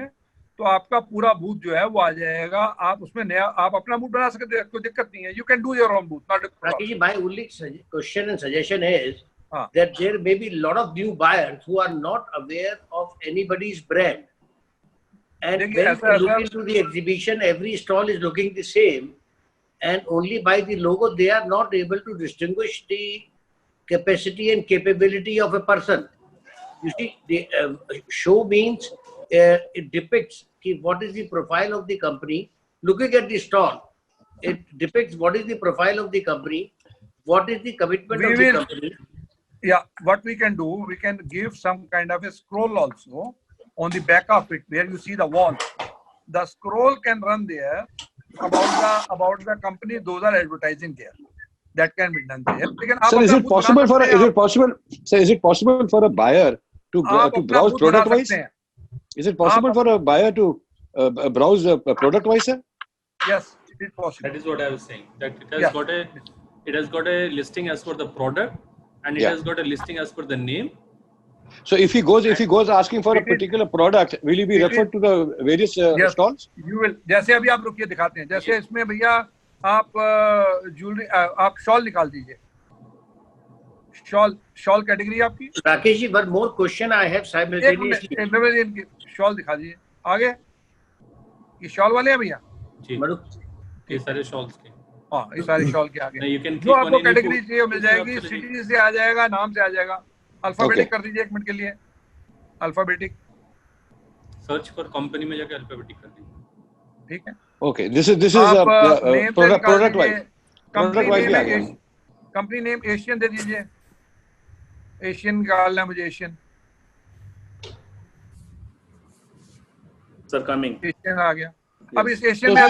तो आपका पूरा बूथ जो है वो आ जाएगा. आप उसमें नया आप अपना बूथ बना सकते हैं, कोई दिक्कत नहीं है. You can do your own booth. Rakesh ji, my only question and suggestion is that there may be a lot of new buyers who are not aware of anybody's brand. And when you look into the exhibition, every stall is looking the same, and only by the logo they are not able to distinguish the capacity and capability of a person. You see, the show means it depicts what is the profile of the company. Looking at the stall, it depicts what is the profile of the company, what is the commitment of the company. Yeah, what we can do, we can give some kind of a scroll also on the back of it where you see the wall. The scroll can run there about the company. Those are advertising there. That can be done there. Sir, is it possible for a buyer to browse product wise? Is it possible for a buyer to browse product wise, sir? Yes, it is possible. That is what I was saying. That it has got a listing as for the product, and it has got a listing as for the name. So if he goes asking for a particular product, will he be referred to the various stalls? You will. जैसे अभी आप रुकिए दिखाते हैं. जैसे इसमें भैया आप ज्वेलरी आप शॉल निकाल दीजिए. शॉल कैटेगरी आपकी. Rakesh ji, one more question I have simultaneously. Shawl दिखा दीजिए. आगे ये शॉल वाले हैं भैया. जी. ये सारे शॉल्स के. हाँ, ये सारे शॉल के आगे. You can जो आपको कैटेगरी चाहिए मिल जाएगी. सिटी से आ जाएगा, नाम से आ जाएगा. अल्फाबेटिक कर दीजिए 1 मिनट के लिए. अल्फाबेटिक सर्च फॉर कंपनी में जाके अल्फाबेटिक कर दीजिए. ठीक है. Okay, this is product wise. Product wise भी आ गया. कंपनी नेम एशियन दे दीजिए. एशियन निकालना है मुझे. Asian sir coming. एशियन आ गया. अब इस एशियन में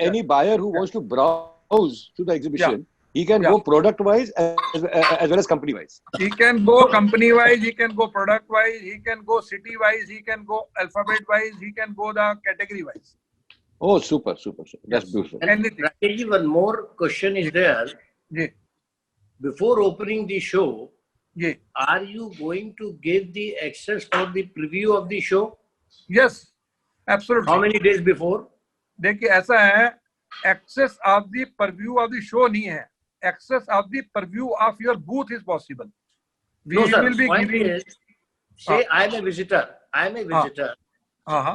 any buyer who wants to browse to the exhibition, he can go product wise as well as company wise. He can go company wise, he can go product wise, he can go city wise, he can go alphabet wise, he can go the category wise. Oh, super. That's beautiful. And Rakesh, one more question is there. Yeah. Before opening the show, are you going to give the access for the preview of the show? Yes, absolutely. How many days before? देखिए ऐसा है, access of the preview of the show नहीं है. Access of the preview of your booth is possible. No, sir. Point is, say I am a visitor.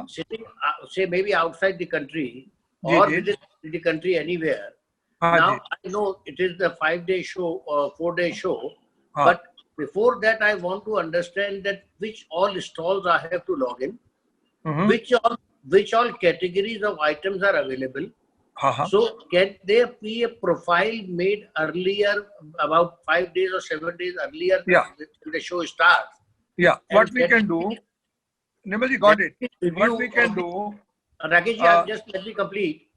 Sitting, say maybe outside the country or within the country anywhere. Now I know it is the 5-day show or 4-day show, but before that I want to understand that which all stalls I have to log in, which all categories of items are available. So can there be a profile made earlier, about 5 days or 7 days earlier when the show starts? Yeah, what we can do, Nimalji got it. What we can do, Rakesh ji, just let me complete.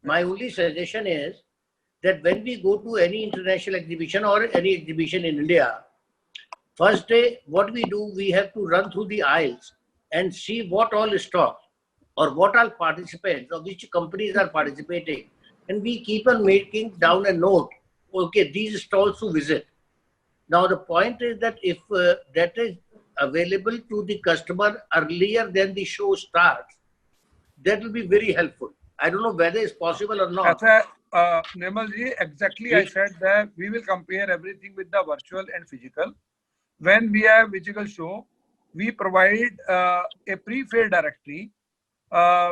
My only suggestion is that when we go to any international exhibition or any exhibition in India, first day, what we do, we have to run through the aisles and see what all stock or what all participants or which companies are participating. And we keep on making down a note, okay, these stalls to visit. Now, the point is that if that is available to the customer earlier than the show starts, that will be very helpful. I don't know whether it's possible or not. Nirmal ji, exactly I said that we will compare everything with the virtual and physical. When we have physical show, we provide a pre-filled directory,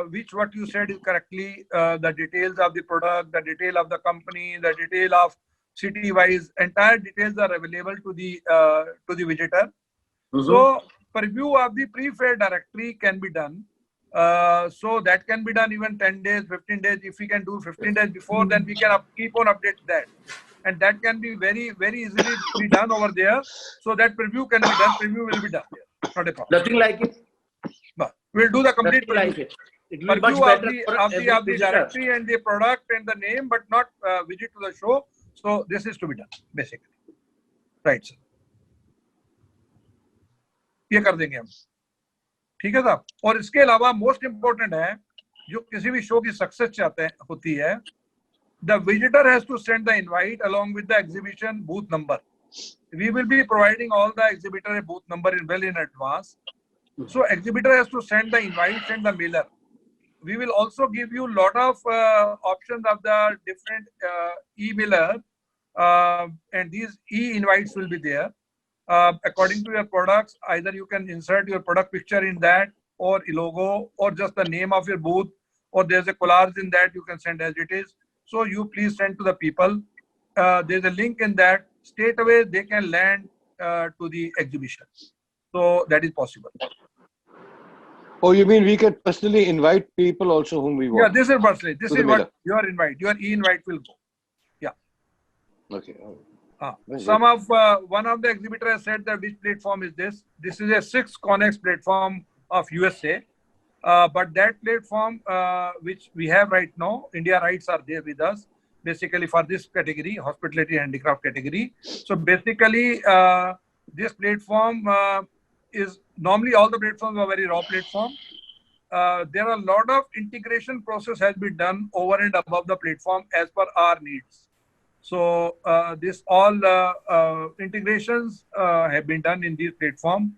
which what you said is correctly, the details of the product, the detail of the company, the detail of city-wise, entire details are available to the visitor. So preview of the pre-filled directory can be done. So that can be done even 10 days, 15 days. If we can do 15 days before, then we can keep on update that. And that can be very, very easily be done over there. So that preview can be done. Preview will be done there. Not a problem. Nothing like it. No, we'll do the complete preview. Like it. It will be much better of the directory and the product and the name, but not visit to the show. So this is to be done, basically. Right, sir. ये कर देंगे हम. ठीक है साहब। और इसके अलावा मोस्ट इंपॉर्टेंट है, जो किसी भी शो की सक्सेस चाहते हैं होती है, the visitor has to send the invite along with the exhibition booth number. We will be providing all the exhibitor a booth number well in advance. So exhibitor has to send the invite, send the mailer. We will also give you lot of options of the different e-mailer, and these e-invites will be there. According to your products, either you can insert your product picture in that, or a logo, or just the name of your booth, or there's a collage in that, you can send as it is. So you please send to the people. There's a link in that. Straight away they can land to the exhibition. So that is possible. Oh, you mean we can personally invite people also whom we want? Yeah, this is personally. This is what your invite. Your e-invite will go. Yeah. Okay. Some of one of the exhibitor has said that which platform is this? This is a 6 Connex platform of USA. But that platform which we have right now, India rights are there with us, basically for this category, hospitality handicraft category. So basically, this platform is normally all the platforms are very raw platform. There are a lot of integration process has been done over and above the platform as per our needs. So this all integrations have been done in this platform.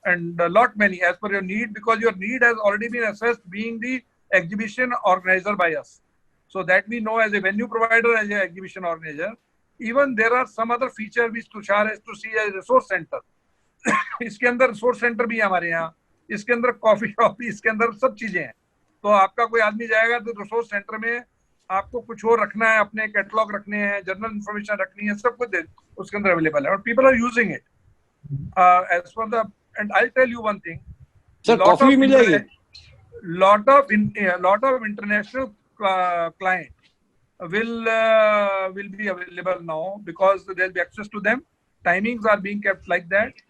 And a lot many as per your need, because your need has already been assessed being the exhibition organizer by us. So that we know as a venue provider, as an exhibition organizer. Even there are some other feature which Tushar has to see as resource center. इसके अंदर resource centre भी है हमारे यहाँ, इसके अंदर coffee shop भी, इसके अंदर सब चीजें हैं। तो आपका कोई आदमी जाएगा तो रिसोर्स सेंटर में आपको कुछ और रखना है, अपने कैटलॉग रखने हैं, जनरल इंफॉर्मेशन रखनी है, सब कुछ उसके अंदर अवेलेबल है और people are using it as for the. And I'll tell you one thing. Sir, coffee भी मिल जाएगी? Lot of international client will be available now because there'll be access to them. Timings are being kept like that.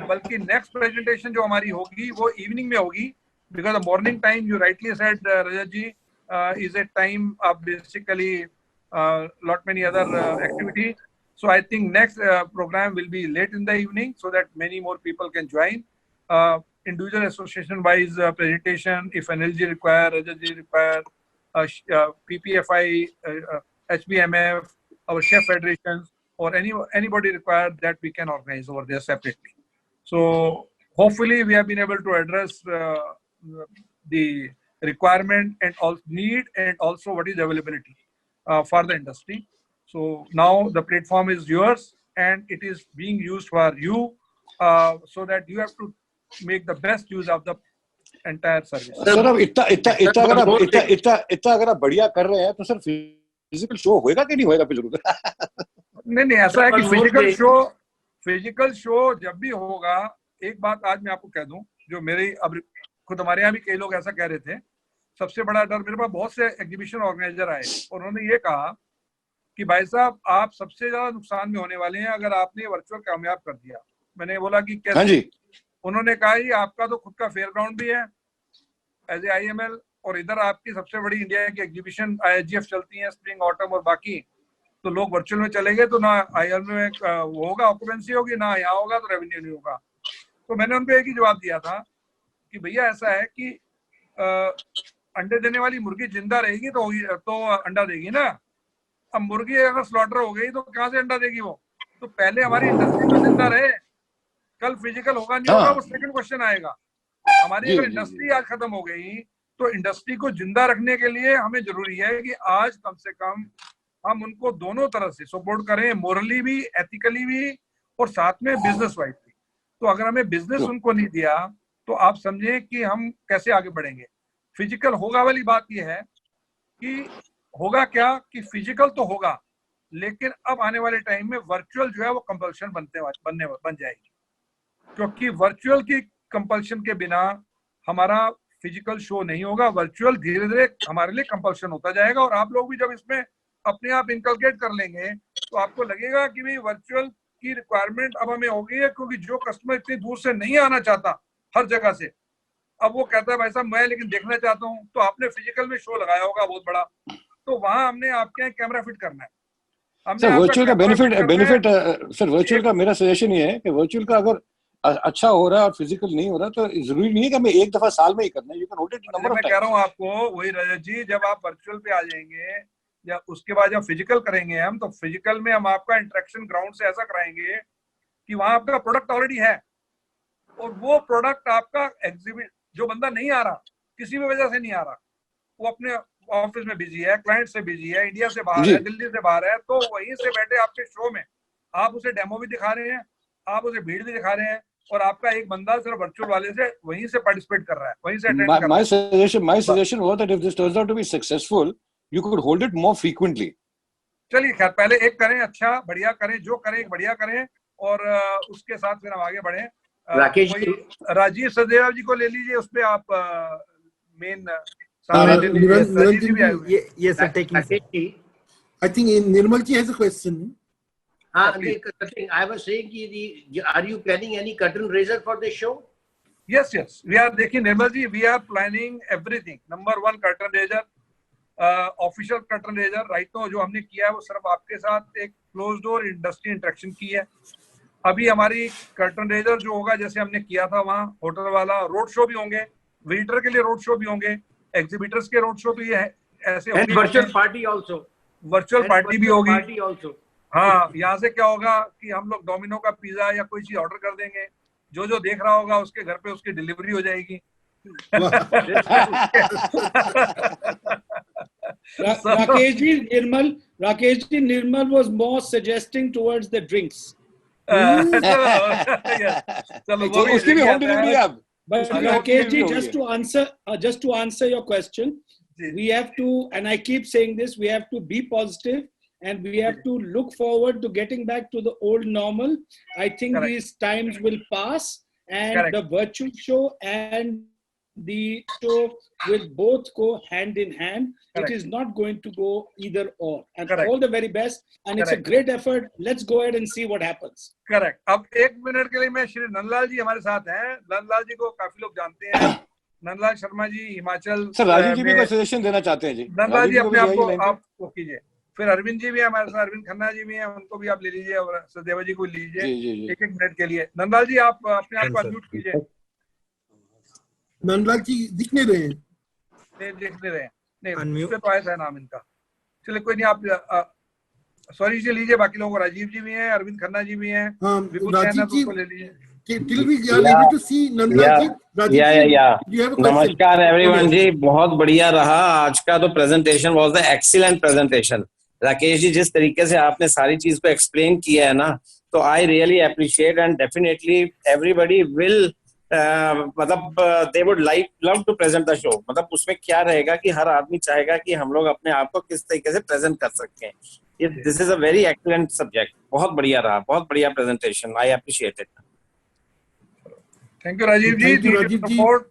बल्कि next presentation जो हमारी होगी वो evening में होगी, because the morning time you rightly said, Rajat ji, is a time of basically lot many other activity. So I think next program will be late in the evening so that many more people can join. Individual association wise presentation, if NLG require, Rajat ji require, PPFI, HBMF, our chef federations, or anybody required, that we can organize over there separately. So hopefully we have been able to address the requirement and also need, and also what is availability for the industry. So now the platform is yours and it is being used for you, so that you have to make the best use of the entire service. Sir अब इतना अगर आप बढ़िया कर रहे हैं तो sir physical show होएगा कि नहीं होएगा फिर? नहीं ऐसा है कि फिजिकल शो जब भी होगा, एक बात आज मैं आपको कह दूं, जो मेरे अब खुद हमारे यहाँ भी कई लोग ऐसा कह रहे थे, सबसे बड़ा डर, मेरे पास बहुत से एग्जीबिशन ऑर्गेनाइजर आए और उन्होंने ये कहा कि भाई साहब आप सबसे ज्यादा नुकसान में होने वाले हैं अगर आपने वर्चुअल कामयाब कर दिया। मैंने बोला कि कैसे? हाँ जी। उन्होंने कहा ये आपका तो खुद का फेयर ग्राउंड भी है एज ए IML, और इधर आपकी सबसे बड़ी इंडिया की एग्जीबिशन ISGF चलती है, स्प्रिंग ऑटम और बाकी, तो लोग वर्चुअल में चले गए तो ना IL में वो होगा, ऑक्यूपेंसी होगी, ना यहाँ होगा तो रेवेन्यू नहीं होगा। तो मैंने उनको एक ही जवाब दिया था कि भैया ऐसा है कि अंडे देने वाली मुर्गी जिंदा रहेगी तो अंडा देगी ना। अब मुर्गी अगर स्लॉटर हो गई तो कहाँ से अंडा देगी वो? तो पहले हमारी इंडस्ट्री तो जिंदा रहे, कल फिजिकल होगा नहीं होगा वो सेकंड क्वेश्चन आएगा। हमारी अगर इंडस्ट्री आज खत्म हो गई तो इंडस्ट्री को जिंदा रखने के लिए हमें जरूरी है कि आज कम से कम हम उनको दोनों तरफ से सपोर्ट करें, मोरली भी, एथिकली भी, और साथ में बिजनेस वाइज भी। तो अगर हमें बिजनेस उनको नहीं दिया तो आप समझें कि हम कैसे आगे बढ़ेंगे। फिजिकल होगा वाली बात यह है कि होगा क्या कि फिजिकल तो होगा, लेकिन अब आने वाले टाइम में वर्चुअल जो है वो कंपल्शन बन जाएगी, क्योंकि वर्चुअल की कंपल्शन के बिना हमारा फिजिकल शो नहीं होगा। वर्चुअल धीरे धीरे हमारे लिए कंपल्शन होता जाएगा और आप लोग भी जब इसमें अपने आप इनकलकेट कर लेंगे तो आपको लगेगा कि भाई वर्चुअल की रिक्वायरमेंट अब हमें हो गई है, क्योंकि जो कस्टमर इतनी दूर से नहीं आना चाहता हर जगह से, अब वो कहता है भाई साहब मैं लेकिन देखना चाहता हूँ, तो आपने फिजिकल में शो लगाया होगा बहुत बड़ा, तो वहां हमने आपके यहाँ कैमरा फिट करना है। सर वर्चुअल का बेनिफिट सर वर्चुअल का मेरा सजेशन ये है कि वर्चुअल का अगर अच्छा हो रहा है और फिजिकल नहीं हो रहा, तो जरूरी नहीं है कि हमें एक दफा साल में ही करना है। You can hold it number of मैं कह रहा हूँ आपको वही रजत जी, जब आप वर्चुअल पे आ जाएंगे या उसके बाद जब फिजिकल करेंगे हम, तो फिजिकल में हम आपका इंटरेक्शन ग्राउंड से ऐसा कराएंगे कि वहां आपका प्रोडक्ट ऑलरेडी है और वो प्रोडक्ट आपका एग्जिबिट, जो बंदा नहीं आ रहा किसी भी वजह से नहीं आ रहा, वो अपने ऑफिस में बिजी है, क्लाइंट से बिजी है, इंडिया से बाहर है, दिल्ली से बाहर है, तो वहीं से बैठे आपके शो में आप उसे डेमो भी दिखा रहे हैं, आप उसे भीड़ भी दिखा रहे हैं और आपका एक बंदा सिर्फ वर्चुअल वाले से वहीं से पार्टिसिपेट कर रहा है, वहीं से अटेंड कर रहा है। My suggestion was that if this turns out to be successful, you could hold it more frequently. चलिए खैर, पहले एक करें, अच्छा बढ़िया करें, जो करें एक बढ़िया करें और उसके साथ फिर हम आगे बढ़े। राकेश जी, राजीव सदेव जी को ले लीजिए, उस पे आप main yes, I'm taking. I think Nirmal ji has a question. I was saying, are you planning any curtain raiser for the show? Yes, we are. देखिए Nirmal ji, we are planning everything. Number one, curtain raiser, official curtain raiser. Right now जो हमने किया है वो सिर्फ आपके साथ एक क्लोज डोर इंडस्ट्री इंटरेक्शन की है। अभी हमारी कर्टन रेजर जो होगा, जैसे हमने किया था वहाँ होटल वाला, रोड शो भी होंगे, विजिटर के लिए रोड शो भी होंगे, एग्जीबिटर्स के रोड शो भी है, ऐसे होंगे। Virtual party also, virtual party भी होगी। हाँ, यहाँ से क्या होगा कि हम लोग डोमिनो का पिज्जा या कोई चीज ऑर्डर कर देंगे, जो जो देख रहा होगा उसके घर पे उसकी डिलीवरी हो जाएगी। Rakesh ji, Nirmal was more suggesting towards the drinks. But Rakesh ji, just to answer your question, we have to, and I keep saying this, we have to be positive and we have to look forward to getting back to the old normal. I think these times will pass and the virtual show and the show will both go hand in hand. It is not going to go either or. And all the very best. And it's a great effort. Let's go ahead and see what happens. Correct. अब एक minute के लिए मैं श्री नंदलाल जी हमारे साथ हैं। नंदलाल जी को काफी लोग जानते हैं। नंदलाल शर्मा जी हिमाचल। सर राजीव जी भी कोई सजेशन देना चाहते हैं जी। नंदलाल जी अपने आप को आप वो कीजिए। फिर अरविंद जी भी है हमारे साथ, अरविंद खन्ना जी भी हैं, उनको भी आप ले लीजिए और सदेवा जी को लीजिए एक मिनट के लिए। नंदलाल जी आप अपने आप को अनम्यूट कीजिए। नंदलाल जी दिख नहीं रहे हैं। दिख नहीं रहे हैं, नहीं तो आया था नाम इनका। चलिए कोई नहीं, आप सॉरी से लीजिए। बाकी लोगों को राजीव जी भी हैं, अरविंद खन्ना जी भी हैं, राजीव जी को ले लीजिए। Till we are able to see Nandlal ji, Rajesh ji, you have a question. नमस्कार एवरीवन जी, बहुत बढ़िया रहा आज का तो presentation, was the excellent presentation. Rakesh ji जिस तरीके से आपने सारी चीज को एक्सप्लेन किया है ना, तो I really appreciate and definitely everybody will मतलब they would like love to present the show. मतलब उसमें क्या रहेगा कि हर आदमी चाहेगा कि हम लोग अपने आप को किस तरीके से प्रेजेंट कर सकते हैं। This is a very excellent subject. बहुत बढ़िया रहा, बहुत बढ़िया presentation, I appreciate it. Thank you Rajiv ji. Support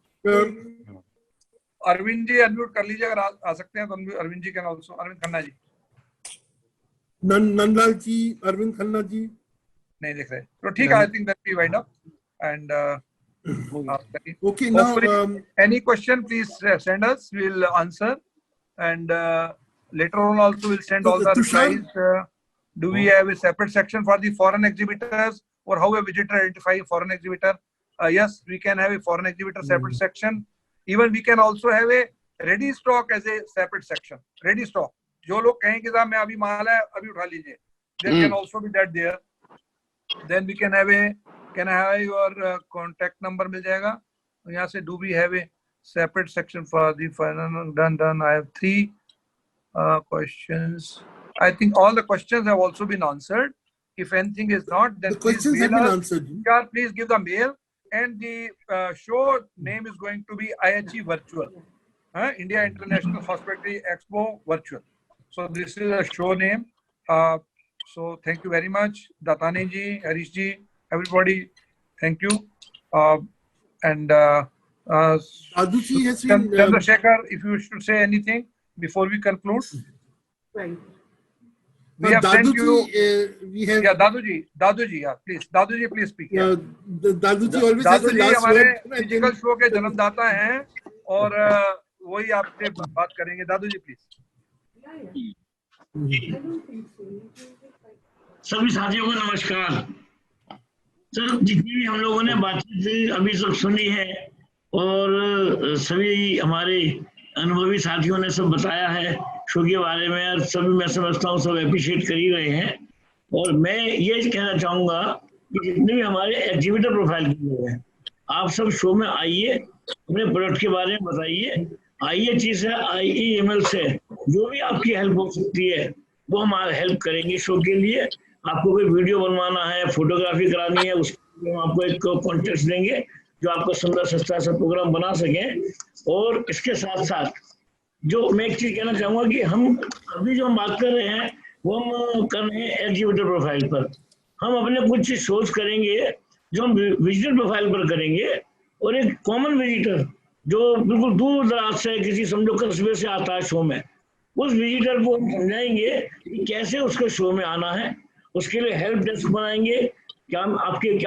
Arvind ji unmute कर लीजिए अगर आ सकते हैं तो। Arvind ji can also, Arvind Khanna ji. नंदलाल जी, अरविंद खन्ना जी नहीं दिख रहे, तो ठीक है। I think that we wind up and okay, now any question please send us, we will answer and later on also we'll send all the replies. Do we have a separate section for the foreign exhibitors, or how a visitor identify a foreign exhibitor? Yes, we can have a foreign exhibitor separate section. Even we can also have a ready stock as a separate section. Ready stock, जो लोग कहें कि साहब मैं अभी माल है अभी उठा लीजिए, there can also be that there. Then we can have a, can I have your contact number मिल जाएगा यहाँ से। Do we have a separate section for the final? Done. I have 3 questions. I think all the questions have also been answered. If anything is not, then the questions have been answered. Please give the mail, and the show name is going to be IHE Virtual, India International Hospitality Expo Virtual. So this is a show name. So thank you very much, Datane ji, Harish ji, everybody. Thank you. And Aduji has been. Chandrasekhar, if you should say anything before we conclude. Right. We have sent you. We have. Yeah, Daduji, yeah, please. Daduji, please speak. Yeah. Daduji always has the last हमारे word. Physical show के जन्मदाता हैं और वही आपसे बात करेंगे। दादूजी please. सभी साथियों को नमस्कार। सर जितनी भी हम लोगों ने बातचीत अभी सब सुनी है और सभी हमारे अनुभवी साथियों ने सब बताया है शो के बारे में, और सभी मैं समझता हूँ सब अप्रिशिएट कर ही रहे हैं। और मैं ये कहना चाहूँगा कि जितने भी हमारे एग्जीबिटर प्रोफाइल के लोग हैं, आप सब शो में आइए, अपने प्रोडक्ट के बारे में बताइए। IHE से IEML से जो भी आपकी हेल्प हो सकती है वो हम हेल्प करेंगे शो के लिए। आपको कोई वीडियो बनवाना है, फोटोग्राफी करानी है, उसके लिए हम आपको एक कॉन्टेक्ट देंगे जो आपको सुंदर सस्ता सा प्रोग्राम बना सकें। और इसके साथ साथ जो मैं एक चीज कहना चाहूंगा कि हम अभी जो हम बात कर रहे हैं वो हम कर रहे हैं एग्जीबिटर प्रोफाइल पर। हम अपने कुछ शोज करेंगे जो हम विजिटर प्रोफाइल पर करेंगे, और एक कॉमन विजिटर जो बिल्कुल दूर दराज से किसी समझो कस्बे से आता है शो में, उस विजिटर को हम समझाएंगे कि कैसे उसको शो में आना है। उसके लिए हेल्प डेस्क बनाएंगे, क्या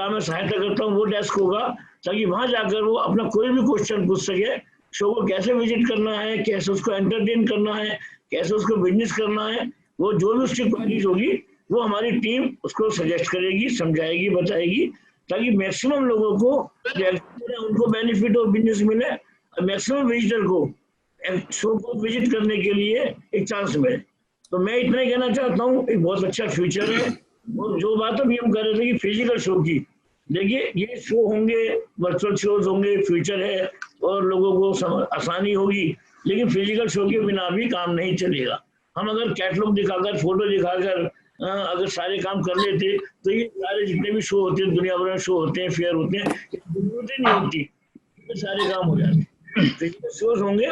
मैं सहायता करता हूँ, वो डेस्क होगा, ताकि वहां जाकर वो अपना कोई भी क्वेश्चन पूछ सके। शो को कैसे विजिट करना है, कैसे उसको एंटरटेन करना है, कैसे उसको बिजनेस करना है, वो जो भी उसकी क्वारीज होगी वो हमारी टीम उसको सजेस्ट करेगी, समझाएगी, बताएगी, ताकि मैक्सिमम लोगों को उनको बेनिफिट और बिजनेस मिले, मैक्सिमम विजिटर को शो को विजिट करने के लिए एक चांस मिले। तो मैं इतना ही कहना चाहता हूँ, एक बहुत अच्छा फ्यूचर है। और जो बात अभी हम कर रहे थे कि फिजिकल शो की, देखिए ये शो होंगे, वर्चुअल शोज होंगे, फ्यूचर है और लोगों को आसानी होगी, लेकिन फिजिकल शो के बिना भी काम नहीं चलेगा। हम अगर कैटलॉग दिखाकर, फोटो दिखाकर अगर सारे काम कर लेते तो ये सारे जितने भी शो होते हैं, दुनिया भर में शो होते हैं, फेयर होते हैं, जरूरत ही नहीं होती, ये सारे काम हो जाते। फिजिकल शोज होंगे।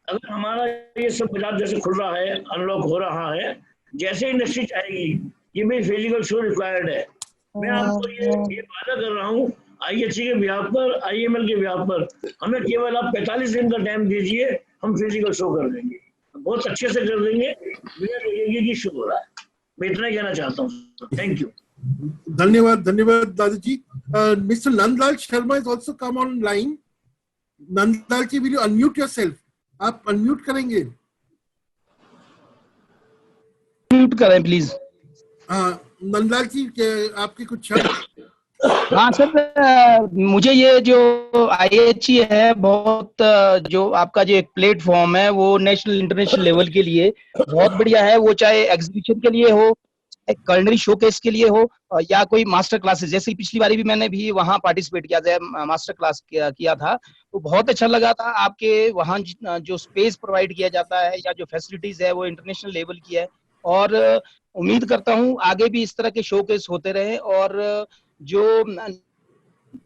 अगर हमारा ये सब बाजार जैसे खुल रहा है, अनलॉक हो रहा है, जैसे इंडस्ट्री चाहेगी कि भाई फिजिकल शो रिक्वायर्ड है, मैं आपको ये वादा कर रहा हूँ IHE के बिहाफ पर, IML के बिहाफ पर, हमें केवल आप 45 दिन का टाइम दीजिए, हम फिजिकल शो कर देंगे, बहुत अच्छे से कर देंगे, बिना लगेगी कि शो हो रहा है। मैं इतना ही कहना चाहता हूँ। Thank you. धन्यवाद, धन्यवाद दादाजी। Mister Nandlal Sharma is also come on line. Nandlal ji, will you unmute yourself? आप अनम्यूट करेंगे? म्यूट करें प्लीज। नंदलाल जी, आपके कुछ शब्द? हाँ सर, मुझे ये जो IHE है, बहुत जो आपका जो एक प्लेटफॉर्म है वो नेशनल इंटरनेशनल लेवल के लिए बहुत बढ़िया है। वो चाहे एग्जीबिशन के लिए हो, कल्नरी शोकेस के लिए हो, या कोई मास्टर क्लासेस, जैसे पिछली बारी भी मैंने भी वहाँ पार्टिसिपेट किया था, मास्टर क्लास किया था, तो बहुत अच्छा लगा था। आपके वहाँ जो स्पेस प्रोवाइड किया जाता है या जो फैसिलिटीज है वो इंटरनेशनल लेवल की है, और उम्मीद करता हूँ आगे भी इस तरह के शोकेस होते रहे। और जो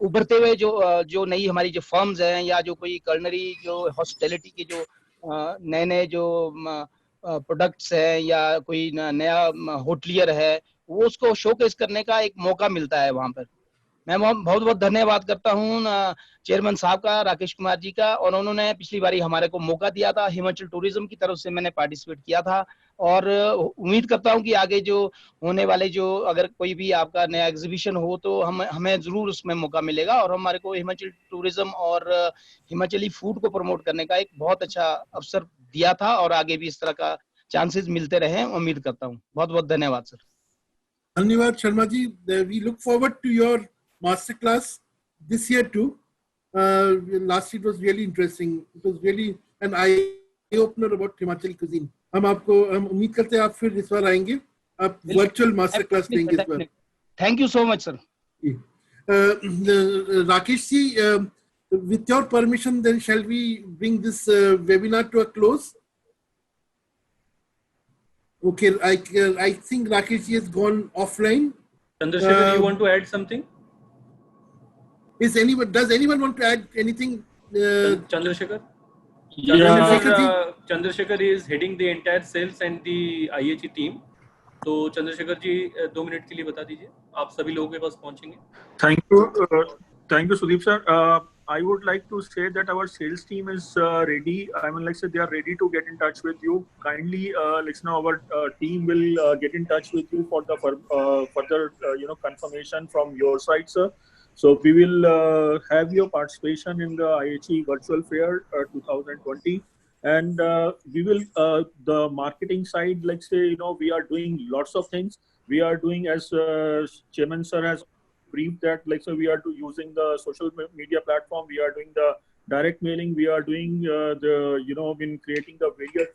उभरते हुए जो नई हमारी जो फर्म्स हैं, या जो कोई कल्नरी जो हॉस्पिटैलिटी के जो नए जो प्रोडक्ट्स हैं, या कोई नया होटलियर है, वो उसको शोकेस करने का एक मौका मिलता है वहां पर। मैं बहुत बहुत धन्यवाद करता हूँ चेयरमैन साहब का, राकेश कुमार जी का, और उन्होंने पिछली बारी हमारे को मौका दिया था। हिमाचल टूरिज्म की तरफ से मैंने पार्टिसिपेट किया था, और उम्मीद करता हूँ कि आगे जो होने वाले जो अगर कोई भी आपका नया एग्जीबिशन हो तो हमें जरूर उसमें मौका मिलेगा, और हमारे को हिमाचल टूरिज्म और हिमाचली फूड को प्रमोट करने का एक बहुत अच्छा अवसर दिया था, और आगे भी इस तरह का चांसेस मिलते रहे, उम्मीद करता हूँ। बहुत बहुत धन्यवाद सर। धन्यवाद Sharma ji. We look forward to your master class this year too. Last year it was really interesting. It was really an eye opener about Himachali cuisine. हम उम्मीद करते हैं आप फिर इस बार आएंगे, आप वर्चुअल मास्टर क्लास लेंगे इस बार। Thank you so much sir. Rakesh ji, with your permission, then shall we bring this webinar to a close? Okay, I think Rakesh ji has gone offline. Chandrasekhar, you want to add something? Does anyone want to add anything? Chandrasekhar? Yeah. Chandrasekhar is heading the entire sales and the IHE team. तो Chandrashekhar ji 2 minute के लिए बता दीजिए, आप सभी लोगों के पास पहुंचेंगे। Thank you, Sudeep sir. I would like to say that our sales team is ready. I mean, like, say they are ready to get in touch with you. Kindly, our team will get in touch with you for the further, confirmation from your side, sir. So we will have your participation in the IHE Virtual Fair 2020, and we will the marketing side, like say, we are doing lots of things. We are doing, as Chairman sir has briefed that like so we are using the social media platform, we are doing the direct mailing, we are doing been creating the various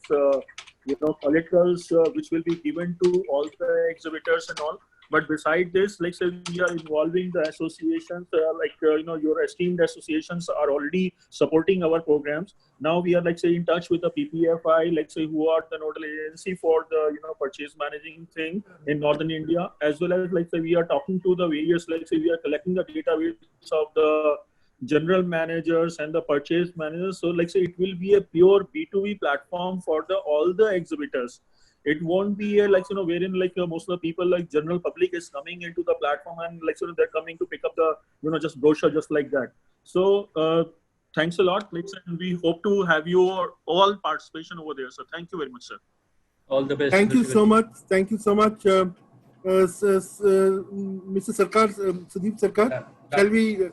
collaterals which will be given to all the exhibitors and all. But beside this, like say, we are involving the associations, your esteemed associations are already supporting our programs. Now we are like say in touch with the PPFI, like say who are the nodal agency for the purchase managing thing in Northern India, as well as like say we are talking to the various, like say we are collecting the database of the general managers and the purchase managers. So like say it will be a pure B2B platform for all the exhibitors. It won't be a wherein most of the people like general public is coming into the platform and they're coming to pick up the just brochure just like that. So thanks a lot. And we hope to have your all participation over there. So thank you very much, sir. All the best. Thank you so much. Thank you so much, Mr. Sarkar, Sudeep Sarkar. Shall we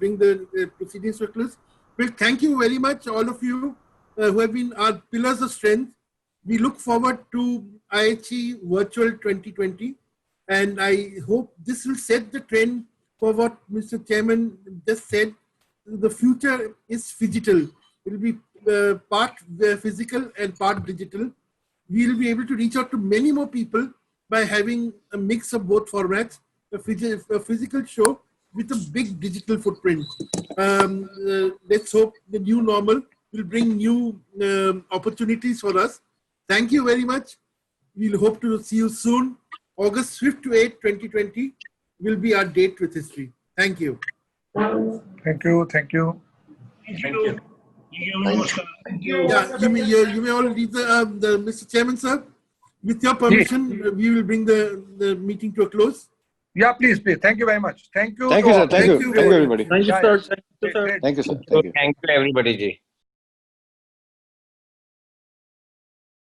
bring the proceedings to a close? Well, thank you very much, all of you who have been our pillars of strength. We look forward to IHE Virtual 2020, and I hope this will set the trend for what Mr. Chairman just said. The future is phygital. It will be part physical and part digital. We will be able to reach out to many more people by having a mix of both formats, a physical show with a big digital footprint. Let's hope the new normal will bring new opportunities for us. Thank you very much. We'll hope to see you soon. August 5th to 8th, 2020 will be our date with history. Thank you. Thank you. Thank you. Thank you. Thank you. Yeah, you may all leave the Mr. Chairman, sir. With your permission, we will bring the meeting to a close. Yeah, please. Thank you very much. Thank you. Thank you, sir. Thank you. Thank you, everybody. Thank you, sir. Thank you, sir. Thank you, sir. Thank you, everybody. Ji.